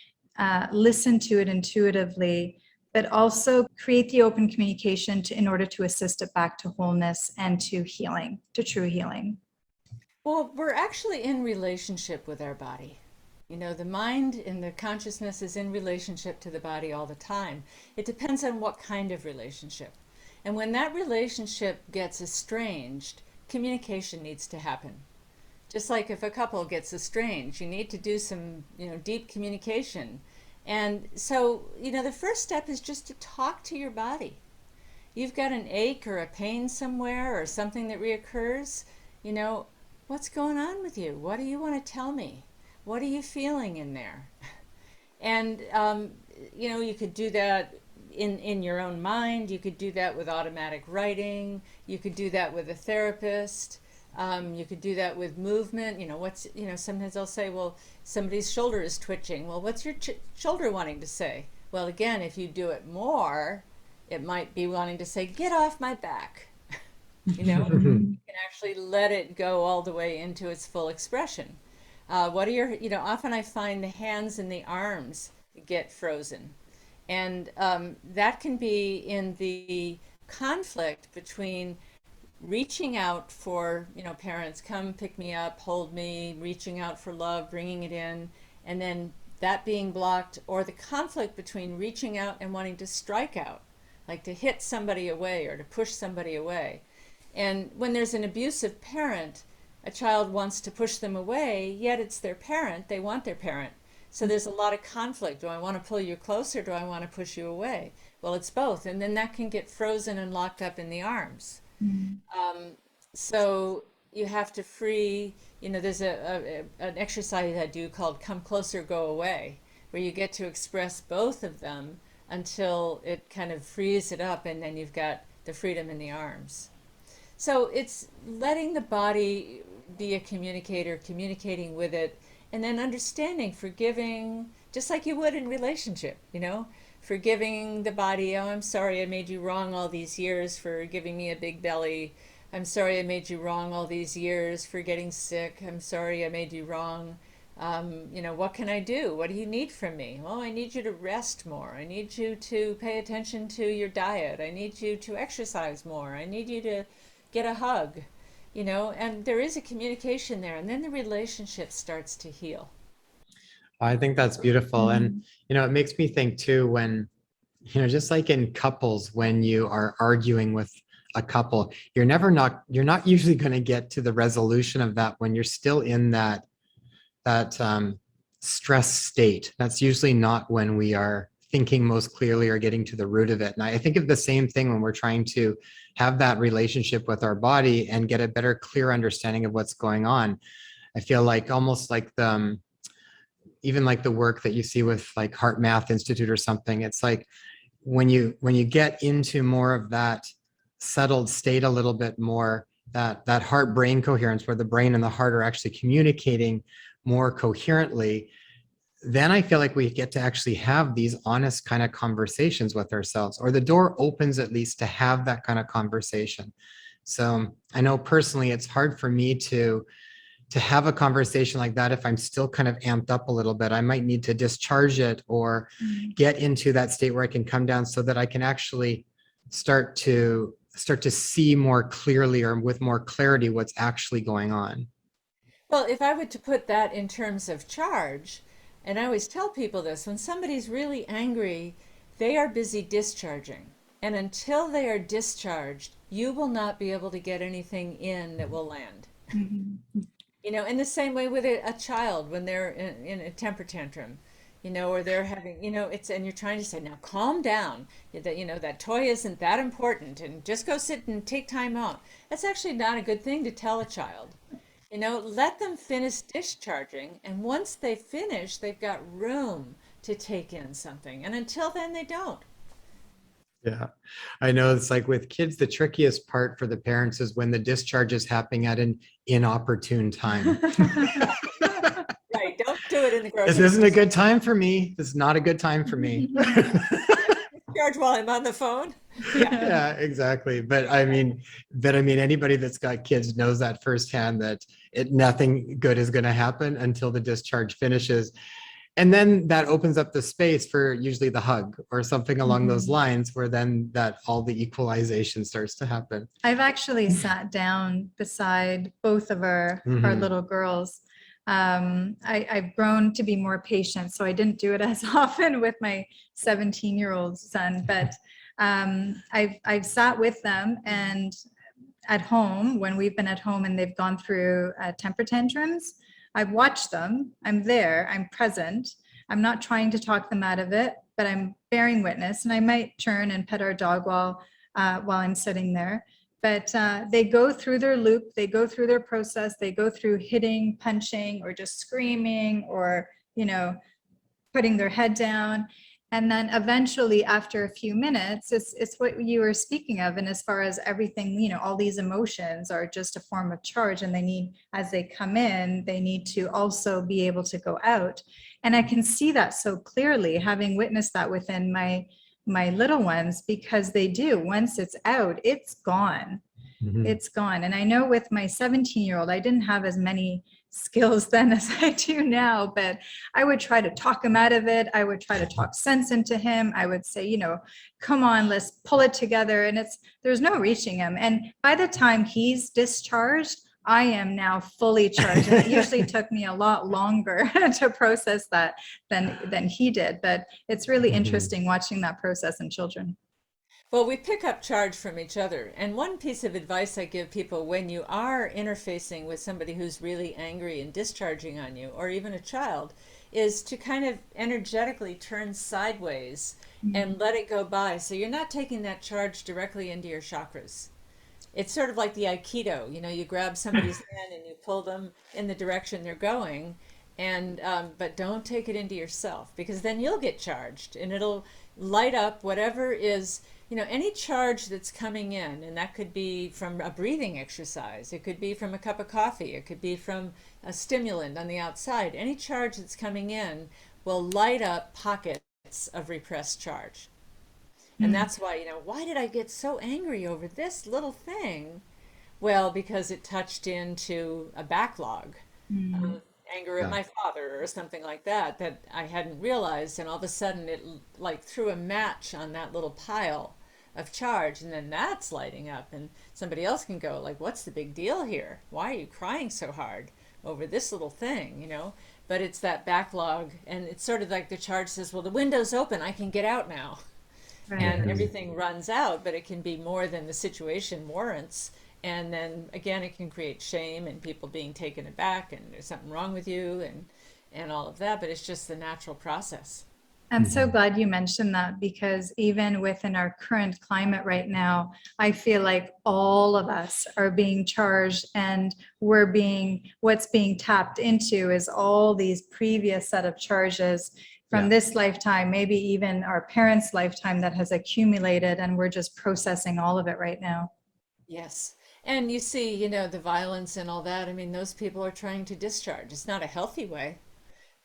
listen to it intuitively, but also create the open communication in order to assist it back to wholeness and to healing, to true healing? Well, we're actually in relationship with our body. You know, the mind and the consciousness is in relationship to the body all the time. It depends on what kind of relationship. And when that relationship gets estranged, communication needs to happen. Just like if a couple gets estranged, you need to do some, you know, deep communication. And so, you know, the first step is just to talk to your body. You've got an ache or a pain somewhere or something that reoccurs, you know, what's going on with you? What do you want to tell me? What are you feeling in there? And, you know, you could do that in your own mind. You could do that with automatic writing. You could do that with a therapist. You could do that with movement. You know, you know, sometimes they'll say, well, somebody's shoulder is twitching. Well, what's your shoulder wanting to say? Well, again, if you do it more, it might be wanting to say, get off my back. You know, you can actually let it go all the way into its full expression. What are your, you know, often I find the hands and the arms get frozen. And that can be in the conflict between reaching out for, you know, parents, come pick me up, hold me, reaching out for love, bringing it in, and then that being blocked, or the conflict between reaching out and wanting to strike out, like to hit somebody away or to push somebody away. And when there's an abusive parent, a child wants to push them away, yet it's their parent. They want their parent. So there's a lot of conflict. Do I want to pull you closer? Do I want to push you away? Well, it's both. And then that can get frozen and locked up in the arms. So you have to free, you know, there's an exercise I do called Come Closer, Go Away, where you get to express both of them until it kind of frees it up, and then you've got the freedom in the arms. So it's letting the body be a communicator, communicating with it, and then understanding, forgiving, just like you would in relationship, you know, forgiving the body. Oh, I'm sorry I made you wrong all these years for giving me a big belly. I'm sorry I made you wrong all these years for getting sick. I'm sorry I made you wrong. You know, what can I do? What do you need from me? Well, I need you to rest more. I need you to pay attention to your diet. I need you to exercise more. I need you to get a hug, you know, and there is a communication there, and then the relationship starts to heal. I think that's beautiful. And, you know, it makes me think too, when, you know, just like in couples, when you are arguing with a couple, you're not usually going to get to the resolution of that when you're still in that stress state. That's usually not when we are thinking most clearly or getting to the root of it. And I think of the same thing when we're trying to have that relationship with our body and get a better, clear understanding of what's going on. I feel like almost like even like the work that you see with like Heart Math Institute or something, it's like when you get into more of that settled state a little bit more, that heart brain coherence, where the brain and the heart are actually communicating more coherently, then I feel like we get to actually have these honest kind of conversations with ourselves, or the door opens at least to have that kind of conversation. So I know personally it's hard for me to have a conversation like that if I'm still kind of amped up a little bit. I might need to discharge it or get into that state where I can come down so that I can actually start to see more clearly, or with more clarity, what's actually going on. Well, if I were to put that in terms of charge, and I always tell people this, when somebody's really angry, they are busy discharging. And until they are discharged, you will not be able to get anything in that will land. You know, in the same way with a child when they're in a temper tantrum, you know, or they're having, you know, and you're trying to say, now calm down, that, you know, that toy isn't that important and just go sit and take time out. That's actually not a good thing to tell a child. You know, let them finish discharging. And once they finish, they've got room to take in something. And until then, they don't. Yeah, I know it's like with kids, the trickiest part for the parents is when the discharge is happening at an inopportune time. Right. Don't do it in the This grocery isn't a store. good time for me. This is not a good time for me. Charge while I'm on the phone. Yeah. Yeah, exactly. But I mean, anybody that's got kids knows that firsthand that nothing good is going to happen until the discharge finishes. And then that opens up the space for usually the hug or something along those lines, where then that all the equalization starts to happen. I've actually sat down beside both of our Mhm. little girls. I've grown to be more patient, so I didn't do it as often with my 17-year-old son, but I've sat with them, and at home, when we've been at home and they've gone through temper tantrums, I've watched them. I'm there, I'm present. I'm not trying to talk them out of it, but I'm bearing witness, and I might turn and pet our dog while I'm sitting there. But they go through their loop, they go through their process, they go through hitting, punching, or just screaming, or, putting their head down. And then eventually, after a few minutes, it's what you were speaking of. And as far as everything, all these emotions are just a form of charge, and they need, as they come in, they need to also be able to go out. And I can see that so clearly, having witnessed that within my little ones, because they do, once it's out, it's gone. It's gone. And I know with my 17-year-old, I didn't have as many skills then as I do now, but I would try to talk him out of it. I would try to talk sense into him. I would say, come on, let's pull it together. And there's no reaching him. And by the time he's discharged, I am now fully charged. And it usually took me a lot longer to process that than he did. But it's really interesting watching that process in children. Well, we pick up charge from each other. And one piece of advice I give people when you are interfacing with somebody who's really angry and discharging on you, or even a child, is to kind of energetically turn sideways and let it go by. So you're not taking that charge directly into your chakras. It's sort of like the Aikido, you grab somebody's hand and you pull them in the direction they're going, and but don't take it into yourself, because then you'll get charged and it'll light up whatever is, any charge that's coming in. And that could be from a breathing exercise, it could be from a cup of coffee, it could be from a stimulant on the outside. Any charge that's coming in will light up pockets of repressed charge. And that's why, why did I get so angry over this little thing? Well, because it touched into a backlog of anger at Yeah. my father or something like that I hadn't realized. And all of a sudden it like threw a match on that little pile of charge. And then that's lighting up. And somebody else can go like, what's the big deal here? Why are you crying so hard over this little thing, But it's that backlog. And it's sort of like the charge says, well, the window's open, I can get out now. Right. And everything runs out, but it can be more than the situation warrants. And then again, it can create shame and people being taken aback and there's something wrong with you and all of that. But it's just the natural process. I'm so glad you mentioned that, because even within our current climate right now, I feel like all of us are being charged, and what's being tapped into is all these previous set of charges from this lifetime, maybe even our parents' lifetime, that has accumulated, and we're just processing all of it right now. Yes. And you see, the violence and all that. I mean, those people are trying to discharge. It's not a healthy way,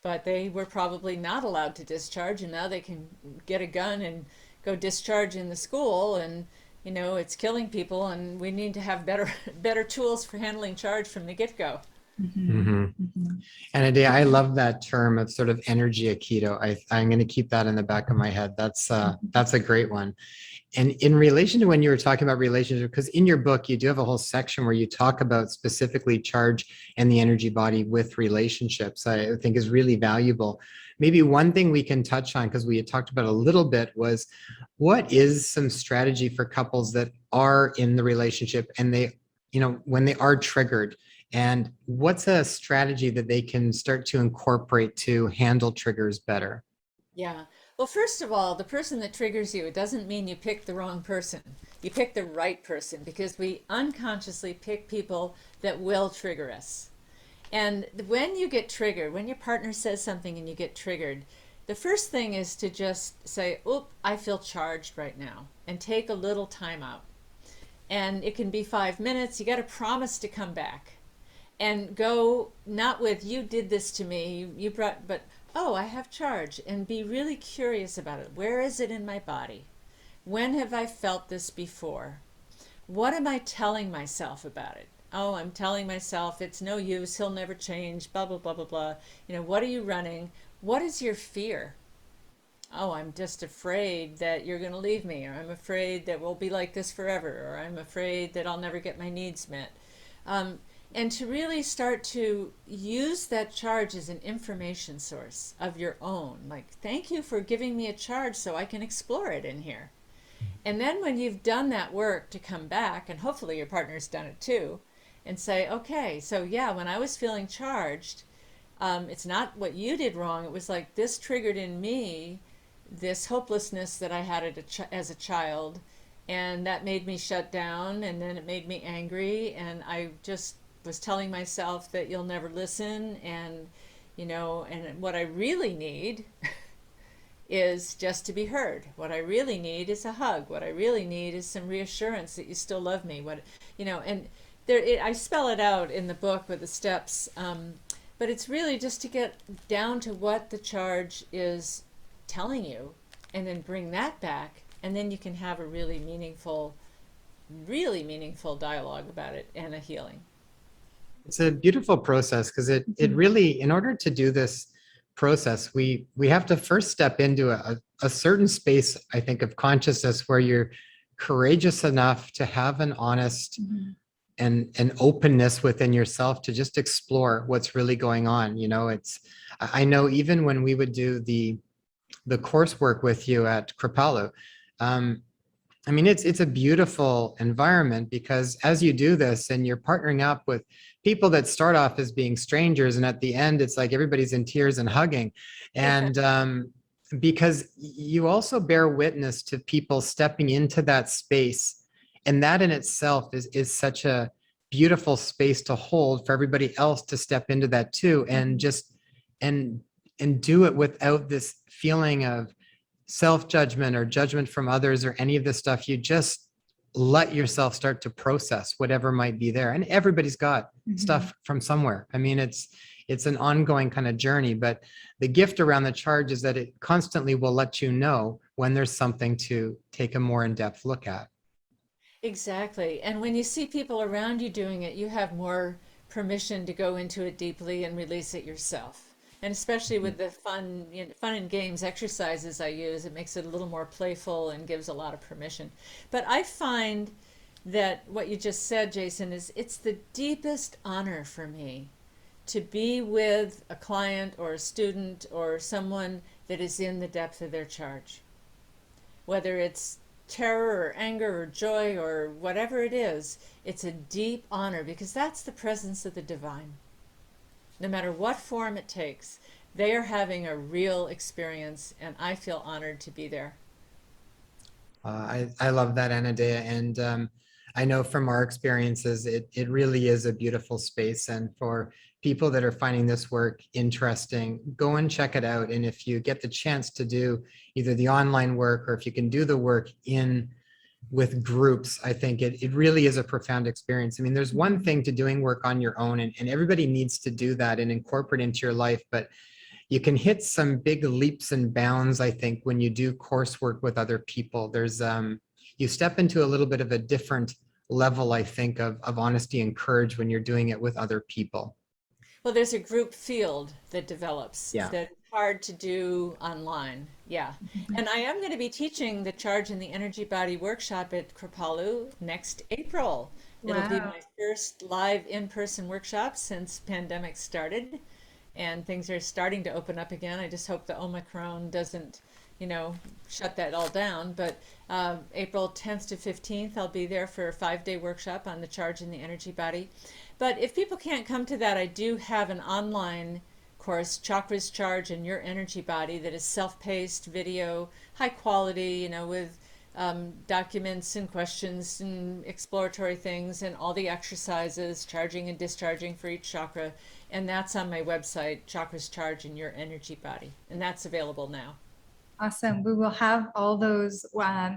but they were probably not allowed to discharge, and now they can get a gun and go discharge in the school, and it's killing people, and we need to have better tools for handling charge from the get-go. And Anodea, I love that term of sort of energy aikido. I'm going to keep that in the back of my head. That's a great one. And in relation to when you were talking about relationship, because in your book, you do have a whole section where you talk about specifically charge and the energy body with relationships, I think is really valuable. Maybe one thing we can touch on, because we had talked about a little bit, was what is some strategy for couples that are in the relationship and they, when they are triggered, and what's a strategy that they can start to incorporate to handle triggers better? Yeah. Well, first of all, the person that triggers you, it doesn't mean you picked the wrong person. You picked the right person, because we unconsciously pick people that will trigger us. And when you get triggered, when your partner says something and you get triggered, The first thing is to just say, oop, I feel charged right now, and take a little time out. And it can be 5 minutes. You got to promise to come back and go, not with, you did this to me, you brought, but, oh, I have charge, and be really curious about it. Where is it in my body? When have I felt this before? What am I telling myself about it? Oh, I'm telling myself it's no use, he'll never change, blah, blah, blah, blah, blah. What are you running? What is your fear? Oh, I'm just afraid that you're going to leave me, or I'm afraid that we'll be like this forever, or I'm afraid that I'll never get my needs met. Um, and to really start to use that charge as an information source of your own. Like, thank you for giving me a charge so I can explore it in here. And then when you've done that work, to come back, and hopefully your partner's done it too, and say, okay, so yeah, when I was feeling charged, it's not what you did wrong. It was like this triggered in me this hopelessness that I had as a child, and that made me shut down, and then it made me angry, and I just was telling myself that you'll never listen, and and what I really need is just to be heard. What I really need is a hug. What I really need is some reassurance that you still love me. And I spell it out in the book with the steps. But it's really just to get down to what the charge is telling you, and then bring that back, and then you can have a really meaningful dialogue about it, and a healing. It's a beautiful process because it really, in order to do this process, we have to first step into a certain space, I think, of consciousness where you're courageous enough to have an honest and an openness within yourself to just explore what's really going on. I know even when we would do the coursework with you at Kripalu, it's a beautiful environment, because as you do this and you're partnering up with people that start off as being strangers, and at the end, it's like everybody's in tears and hugging. And because you also bear witness to people stepping into that space. And that in itself is such a beautiful space to hold for everybody else to step into that too. And just, and do it without this feeling of self-judgment or judgment from others or any of this stuff. You just let yourself start to process whatever might be there. And everybody's got stuff from somewhere. It's an ongoing kind of journey, but the gift around the charge is that it constantly will let you know when there's something to take a more in-depth look at. Exactly. And when you see people around you doing it, you have more permission to go into it deeply and release it yourself. And especially with the fun and games exercises I use, it makes it a little more playful and gives a lot of permission. But I find that what you just said, Jason, is it's the deepest honor for me to be with a client or a student or someone that is in the depth of their charge. Whether it's terror or anger or joy or whatever it is, it's a deep honor, because that's the presence of the divine. No matter what form it takes, they are having a real experience, and I feel honored to be there. I love that, Anodea. And I know from our experiences, it really is a beautiful space. And for people that are finding this work interesting, go and check it out. And if you get the chance to do either the online work, or if you can do the work with groups, I think it really is a profound experience. There's one thing to doing work on your own, and everybody needs to do that and incorporate into your life, but you can hit some big leaps and bounds, I think, when you do coursework with other people. There's you step into a little bit of a different level, I think, of honesty and courage when you're doing it with other people. Well, there's a group field that develops Yeah. that's hard to do online. Yeah. And I am going to be teaching the Charge and the Energy Body workshop at Kripalu next April. It'll be Wow. my first live in-person workshop since pandemic started, and things are starting to open up again. I just hope the Omicron doesn't, shut that all down. But April 10th to 15th, I'll be there for a 5-day workshop on the Charge and the Energy Body. But if people can't come to that, I do have an online course, Chakras, Charge, and Your Energy Body, that is self-paced video, high quality, with documents and questions and exploratory things and all the exercises, charging and discharging for each chakra. And that's on my website, Chakras, Charge, and Your Energy Body. And that's available now. Awesome. We will have all those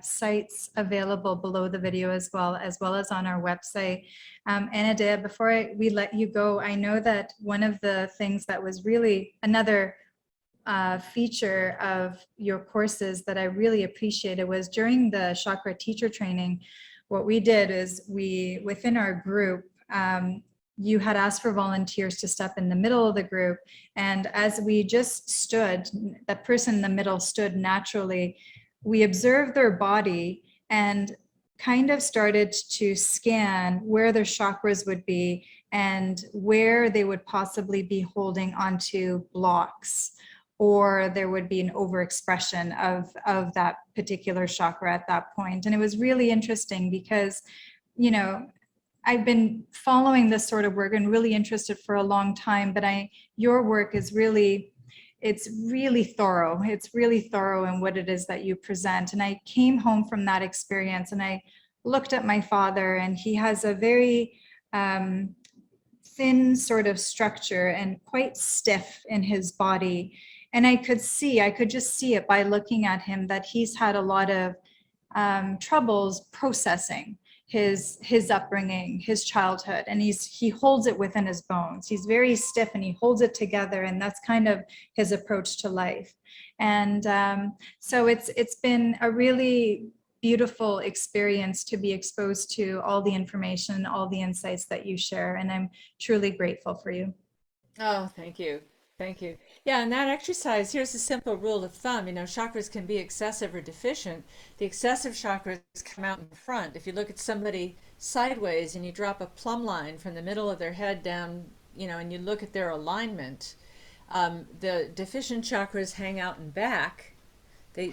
sites available below the video as well as on our website. Anodea, before we let you go, I know that one of the things that was really another feature of your courses that I really appreciated was during the chakra teacher training, what we did is within our group, you had asked for volunteers to step in the middle of the group. And as we just stood, that person in the middle stood naturally, we observed their body and kind of started to scan where their chakras would be and where they would possibly be holding onto blocks, or there would be an overexpression of that particular chakra at that point. And it was really interesting because, you know, I've been following this sort of work and really interested for a long time, but your work is really, it's really thorough. It's really thorough in what it is that you present. And I came home from that experience and I looked at my father, and he has a very thin sort of structure and quite stiff in his body. And I could just see it by looking at him that he's had a lot of troubles processing his upbringing, his childhood, and he holds it within his bones. He's very stiff and he holds it together, and that's kind of his approach to life. And so it's been a really beautiful experience to be exposed to all the information, all the insights that you share, and I'm truly grateful for you. Oh, thank you. Thank you. Yeah, and that exercise, here's a simple rule of thumb. You know, chakras can be excessive or deficient. The excessive chakras come out in front. If you look at somebody sideways and you drop a plumb line from the middle of their head down, you know, and you look at their alignment, the deficient chakras hang out in back.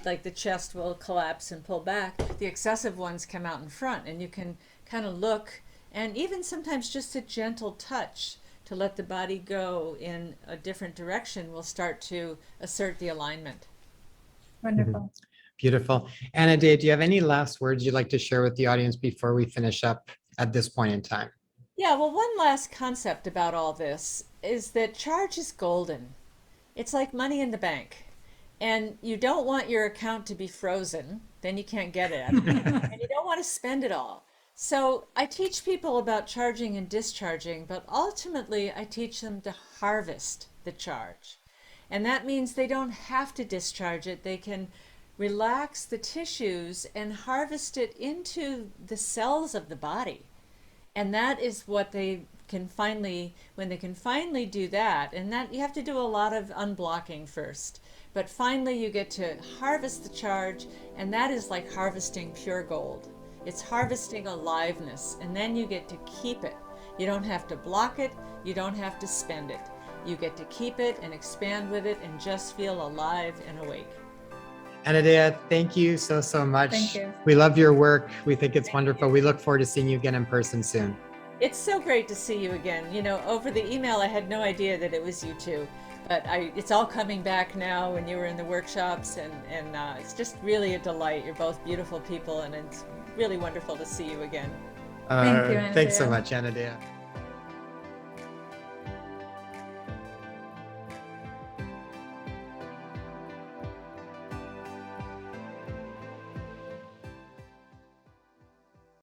Like the chest will collapse and pull back. The excessive ones come out in front, and you can kind of look, and even sometimes just a gentle touch to let the body go in a different direction will start to assert the alignment. Wonderful. Mm-hmm. Beautiful. Anodea, do you have any last words you'd like to share with the audience before we finish up at this point in time? Yeah, well, one last concept about all this is that charge is golden. It's like money in the bank. And you don't want your account to be frozen, then you can't get it. And you don't want to spend it all. So I teach people about charging and discharging, but ultimately I teach them to harvest the charge. And that means they don't have to discharge it. They can relax the tissues and harvest it into the cells of the body. And that is what they can finally, when they can finally do that, and that you have to do a lot of unblocking first. But finally you get to harvest the charge, and that is like harvesting pure gold. It's harvesting aliveness, and then you get to keep it. You don't have to block it, you don't have to spend it. You get to keep it and expand with it and just feel alive and awake. Anodea, thank you so much. Thank you. We love your work. We think it's wonderful. We look forward to seeing you again in person soon. It's so great to see you again. You know, over the email, I had no idea that it was you two. But it's all coming back now when you were in the workshops, and it's just really a delight. You're both beautiful people, and it's really wonderful to see you again. Thank you, Anodea. Thanks so much, Anodea.